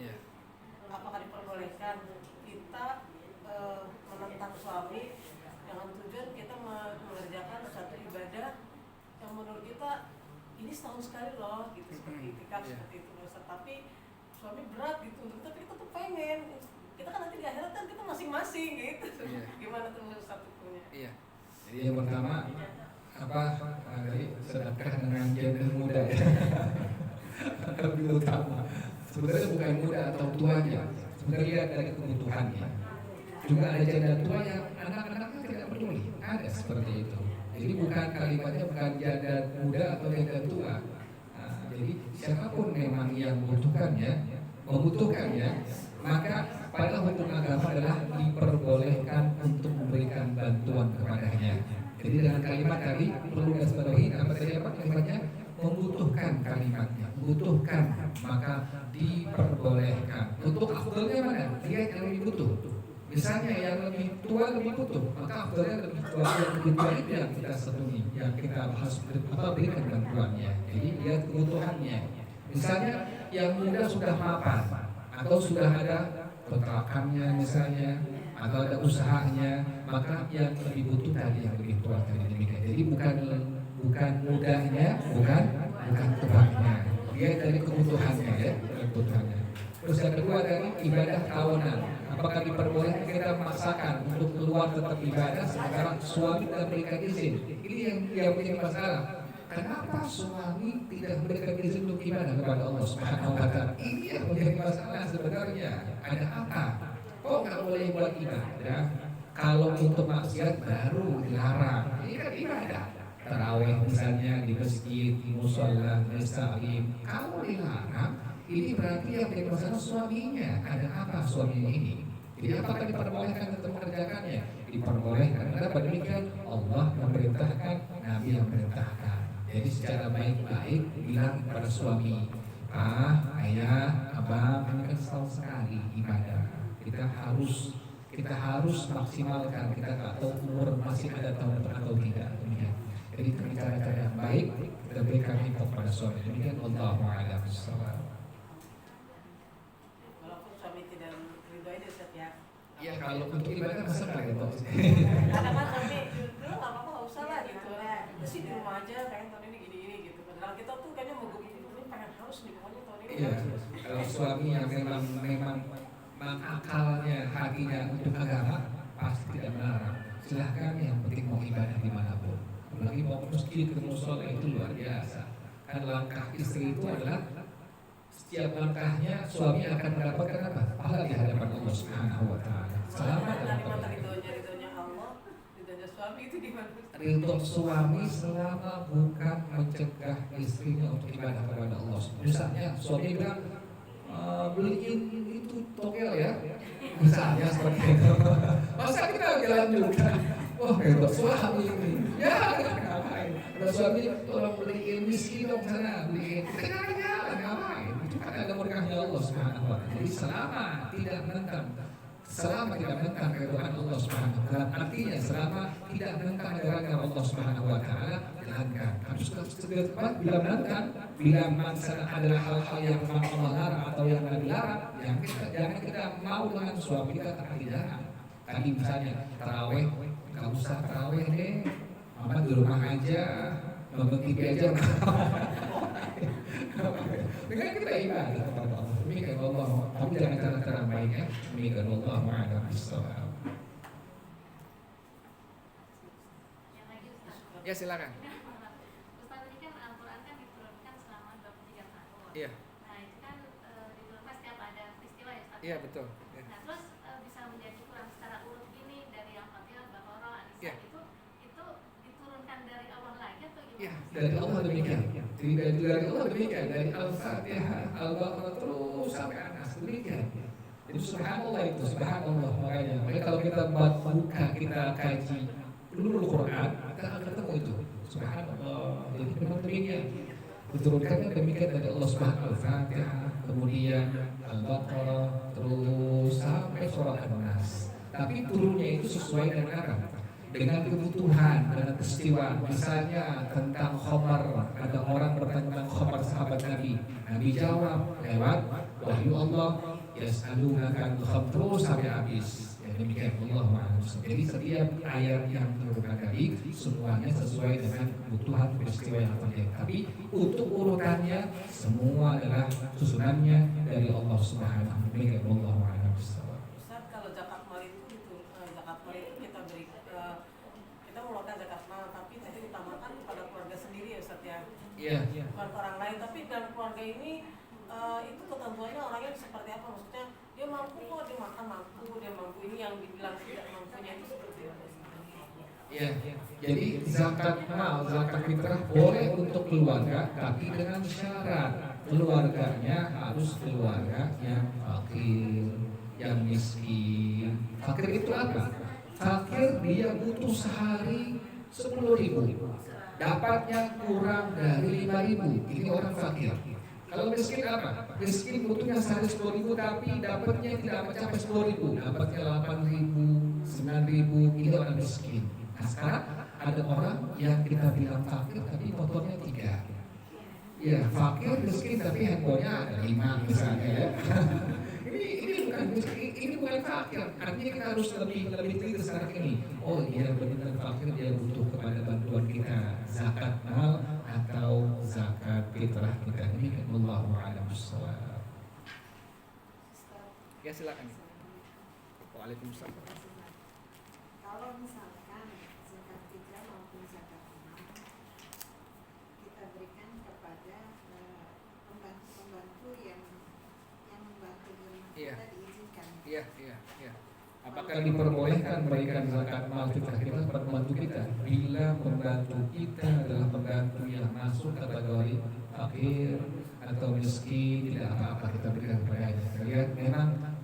Apakah diperbolehkan kita menentang suami dengan tujuan kita mengerjakan satu ibadah yang menurut kita ini setahun sekali loh, gitu, seperti itikaf seperti itu, Ustaz. Tapi suami berat gitu, tapi kita tuh pengen. Kita kan nanti di akhirat kan kita masing-masing gitu. Gimana tuh Ustaz hukumnya? Iya. Jadi yang pertama dari sedekah dengan janda muda ya. Lebih utama. Sebenarnya bukan muda atau tuanya, sebenarnya dari kebutuhannya. Juga ada janda tua yang anak-anaknya tidak peduli, ada seperti itu. Jadi bukan kalimatnya bukan janda muda atau janda tua. Nah, jadi siapapun memang yang membutuhkannya, maka pada hukum agama adalah diperbolehkan untuk memberikan bantuan kepadanya. Jadi dengan kalimat tadi perlu garisbawahi kalimatnya membutuhkan kalimatnya, membutuhkan maka diperbolehkan. Untuk afdalnya mana? Dia yang lebih butuh. Misalnya yang lebih tua lebih butuh, maka afdalnya lebih tua yang lebih tua itu yang kita setuni, yang kita harus berikan bantuannya. Jadi dia kebutuhannya. Misalnya yang muda sudah mapan atau sudah ada kontrakannya misalnya, atau ada usahanya, maka yang lebih butuh tadi yang lebih tua tadi demikian. Jadi bukan mudanya, bukan tuanya. Dia dari kebutuhannya ya, kebutuhannya. Terus yang kedua dari ibadah tahunan. Apakah diperbolehkan kita memaksakan untuk keluar tetap ibadah sementara suami tidak berikan izin? Ini yang menjadi masalah. Kenapa suami tidak memberikan izin untuk ibadah kepada Allah Subhanahu wa Ta'ala? Ini yang menjadi masalah sebenarnya. Ada apa? Kok nggak boleh buat ibadah? Kalau untuk maksiat baru dilarang. Ini kan ibadah. Tarawih misalnya di masjid, di mushola, di salim. Kalau dilarang, ini berarti yang menjadi masalah suaminya. Ada apa suaminya ini? Jadi apakah diperbolehkan untuk mengerjakannya? Diperbolehkan. Kenapa demikian? Allah memerintahkan, Nabi yang memerintahkan. Jadi secara baik-baik bilang kepada suami, ayah, abang, ini kan setahun sekali ibadah. Kita harus maksimalkan. Kita tak tahu umur masih ada tahun atau tidak. Demikian. Jadi cara-cara yang baik kita berikan info kepada suami. Demikian Allahu a'lam bishawab. Walaupun suami tidak ridho itu Ustaz ya. Ya kalau untuk ibadah masa nggak gitu. Kadang-kadang suami dulu nggak apa-apa nggak usah lah gitu. Mesti di rumah aja pengen tahun ini gini-gini gitu. Padahal kita tuh kayaknya mau begini pengen harus nih pokoknya tahun ini. Iya. Kalau suami yang memang akalnya, hatinya untuk agama pasti tidak melarang. Silahkan, yang penting mau ibadah dimanapun. Apalagi mau ke masjid, ke mushola itu luar biasa. Kan langkah istri itu adalah setiap langkahnya suami akan mendapatkan apa? Pahala di hadapan Allah Subhanahu wa Ta'ala. Selamat dalam ridhonya Allah, ridhonya suami itu gimana? Ridho suami selama bukan mencegah istrinya untuk ibadah kepada Allah. Misalnya suami bilang beliin itu tokel ya, misalnya seperti itu. Masa kita jalan juga? Oh ridho suami ini. Ya ngapain? Ada suami tolong beliin miskin dong sana, beliin. Kita jalan ngapain? Itu kan ada murkahnya Allah Subhanahu wa Ta'ala. Jadi selama tidak menentang keridhaan Allah Subhanahu wa Ta'ala, artinya selama tidak menentang agama Allah Subhanahu wa Ta'ala, jalankan. Harus segera tepat bila menentang, bila masalah adalah hal-hal yang memang Allah larang atau yang dilarang, jangan kita mau dengan suami kita tak dilarang. Tadi misalnya tarawih, nggak usah tarawih deh, mama di rumah aja, nonton TV aja. Dengan kita ibadah kepada Allah. Demikian Allah. Tapi jangan cara-cara baik ya. Demikian Allah a'lam bishawab. Yang lagi Ustaz. Ya silakan. Ustaz tadi kan Al-Quran kan diturunkan selama 23 tahun. Iya. Nah itu kan diturunkan setiap ada peristiwa ya Ustaz. Iya betul. Ya. Nah terus bisa menjadi Quran secara urut gini dari Al-Fatihah, Baqarah, An-Nisa Iya. itu diturunkan dari Allah lagi atau gimana? Ya, dari Allah demikian. Jadi dari Allah demikian. Dari Al-Fatihah, Al-Baqarah terus sampai Anas demikian. Itu subhanallah, itu subhanallah. Makanya kalau kita buka, kita kaji dulu Quran, kita akan ketemu itu subhanallah. Jadi memang demikian, diturunkannya demikian dari Allah Subhanahu Al-Fatihah, kemudian Al-Baqarah, terus sampai surah An-Nas. Tapi turunnya itu sesuai dengan apa? Dengan kebutuhan, dengan peristiwa. Misalnya tentang khamar, ada orang bertanya tentang khamar sahabat Nabi. Nabi jawab lewat wahyu Allah, yas'alunaka anil khamr, terus sampai habis. Ya, demikian Allahu a'lam. Jadi setiap ayat yang diturunkan tadi semuanya sesuai dengan kebutuhan peristiwa yang terjadi. Tapi untuk urutannya semua adalah susunannya dari Allah Subhanahu wa taala. Wallahu a'lam. Ustaz, kalau zakat mal itu gitu, zakat mal itu kita beri, kita mengeluarkan zakat mal, tapi tadi utamakan kepada keluarga sendiri ya Ustaz ya. Iya. Bukan orang lain, tapi dalam keluarga ini itu ketentuannya orangnya seperti apa? Maksudnya dia mampu kok, dia makan mampu, dia mampu, ini yang dibilang tidak mampunya itu seperti apa sih? Iya. Jadi zakat mal, zakat fitrah boleh untuk keluarga, tapi dengan syarat keluarganya harus keluarga yang fakir, yang miskin. Fakir itu apa? Fakir dia butuh sehari 10.000, dapatnya kurang dari 5.000. Ini orang fakir. Kalau miskin apa? Miskin butuhnya sehari 10.000 tapi dapatnya tidak mencapai 10.000, dapatnya 8.000, 9.000. Ini orang miskin. Nah sekarang ada orang yang kita bilang fakir tapi motornya 3. Ya fakir miskin tapi handphonenya ada 5 misalnya ya. Ini bukan fakir. Artinya kita harus lebih teliti sekarang ini. Oh dia benar fakir, dia butuh kepada bantuan kita, zakat mal atau zakat fitrah kita. Ini kan Allahu a'lam bishawab. Ya silakan. Waalaikumsalam. Kalau misalkan zakat fitrah maupun zakat mal kita berikan kepada pembantu yang membantu di rumah Iya. kita diizinkan. Iya. Apakah diperbolehkan memberikan zakat mal fitrah kita kepada pembantu kita bila pembantu kita adalah pembantu yang masuk kategori fakir atau miskin? Tidak apa-apa kita berikan kepadanya. Lihat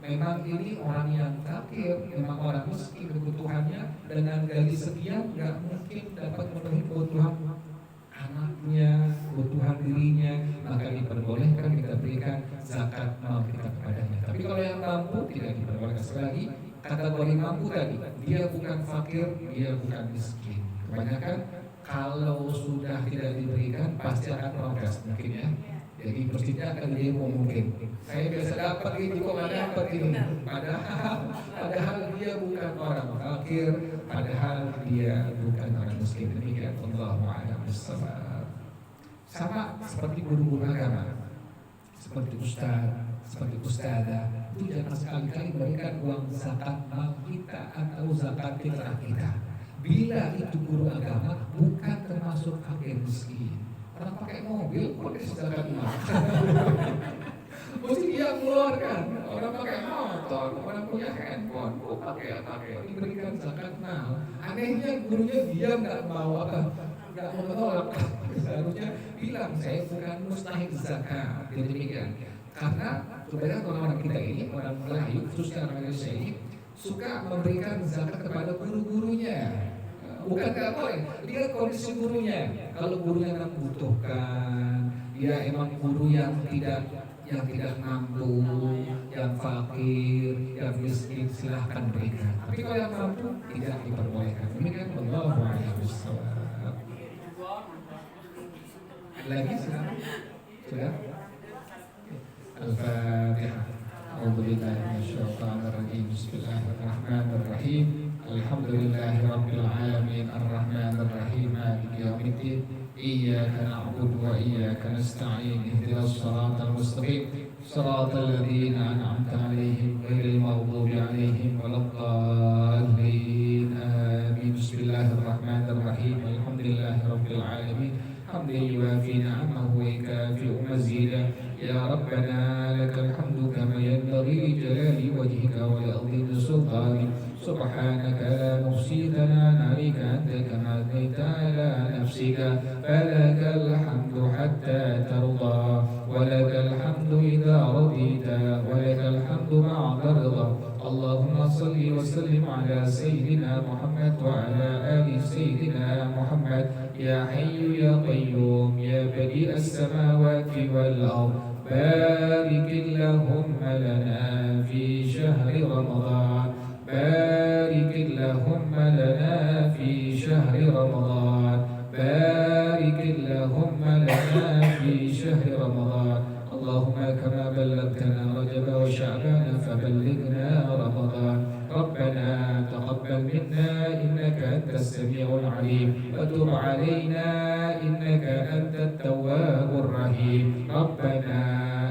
memang ini orang yang fakir, memang orang miskin, kebutuhannya dengan gaji sekian nggak mungkin dapat memenuhi kebutuhan anaknya, kebutuhan dirinya, maka diperbolehkan kita berikan zakat mal kita kepadanya. Tapi kalau yang mampu tidak diperbolehkan. Selagi kategori mampu tadi, dia bukan fakir, dia bukan miskin. Kebanyakan kalau sudah tidak diberikan pasti akan protes mungkin ya. Jadi pastinya akan demo mungkin. Saya biasa dapat ini kok nggak dapat ini. Padahal dia bukan orang fakir, padahal dia bukan orang miskin. Demikian Allahu a'lam bishawab. Sama seperti guru-guru agama, seperti ustaz, seperti ustazah, itu jangan sekali-kali memberikan uang zakat mal kita atau zakat fitrah kita bila itu guru agama bukan termasuk fakir miskin. Orang pakai mobil kok dikasih zakat mal? Mesti dia keluarkan. Orang pakai motor, orang punya handphone, kok pakai diberikan zakat mal. Anehnya gurunya diam, nggak mau nggak mau menolak. Seharusnya bilang saya bukan mustahik zakat. Jadi demikian. Karena kebanyakan orang-orang kita ini, orang Melayu, khususnya orang Indonesia ini, suka memberikan zakat kepada guru-gurunya. Bukan nggak boleh, lihat kondisi gurunya. Kalau gurunya membutuhkan, dia emang guru yang tidak mampu, yang fakir, yang miskin, silahkan berikan. Tapi kalau yang mampu tidak diperbolehkan. Demikian Allahu a'lam bishawab. Ada lagi sudah? Al-Fatihah. A'udzubillahi minasyaitonir rajim. Bismillahirrahmanirrahim. Alhamdulillahi rabbil alamin arrahmanir rahim maliki yaumiddin. Iyyaka na'budu wa iyyaka nasta'in. Ihdinas siratal mustaqim. Siratal ladzina an'amta 'alaihim ghairil maghdubi 'alaihim waladdallin. Amin. Bismillahirrahmanirrahim. Alhamdulillahi rabbil alamin. حمدا يوافي نعمه ويكافئ مزيدا يا ربنا لك الحمد كما ينبغي لجلال وجهك ولعظيم سلطانك سبحانك لا نحصي ثناء عليك أنت كما أثنيت على نفسك فلك الحمد حتى ترضى ولك الحمد إذا رضيت ولك الحمد بعد رضا. اللهم صل وسلم على سيدنا محمد وعلى آل سيدنا محمد. يا حي يا قيوم يا بديع السماوات والأرض بارك اللهم لنا في شهر رمضان. بارك اللهم لنا في شهر رمضان. بارك اللهم لنا في شهر رمضان. اللهم كما بلغتنا رجب وشعبان فبلغنا رمضان. ربنا تقبل منا إنك أنت السميع العليم وتب علينا إنك أنت التواب الرحيم. ربنا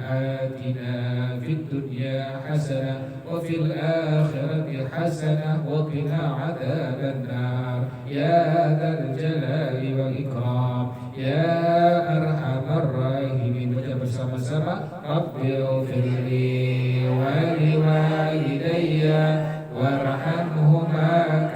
آتنا في الدنيا حسنة وفي الآخرة حسنة وقنا عذاب النار يا ذا الجلال والإكرام يا أرحم الراحمين. Bersama-sama Rabbi ighfirli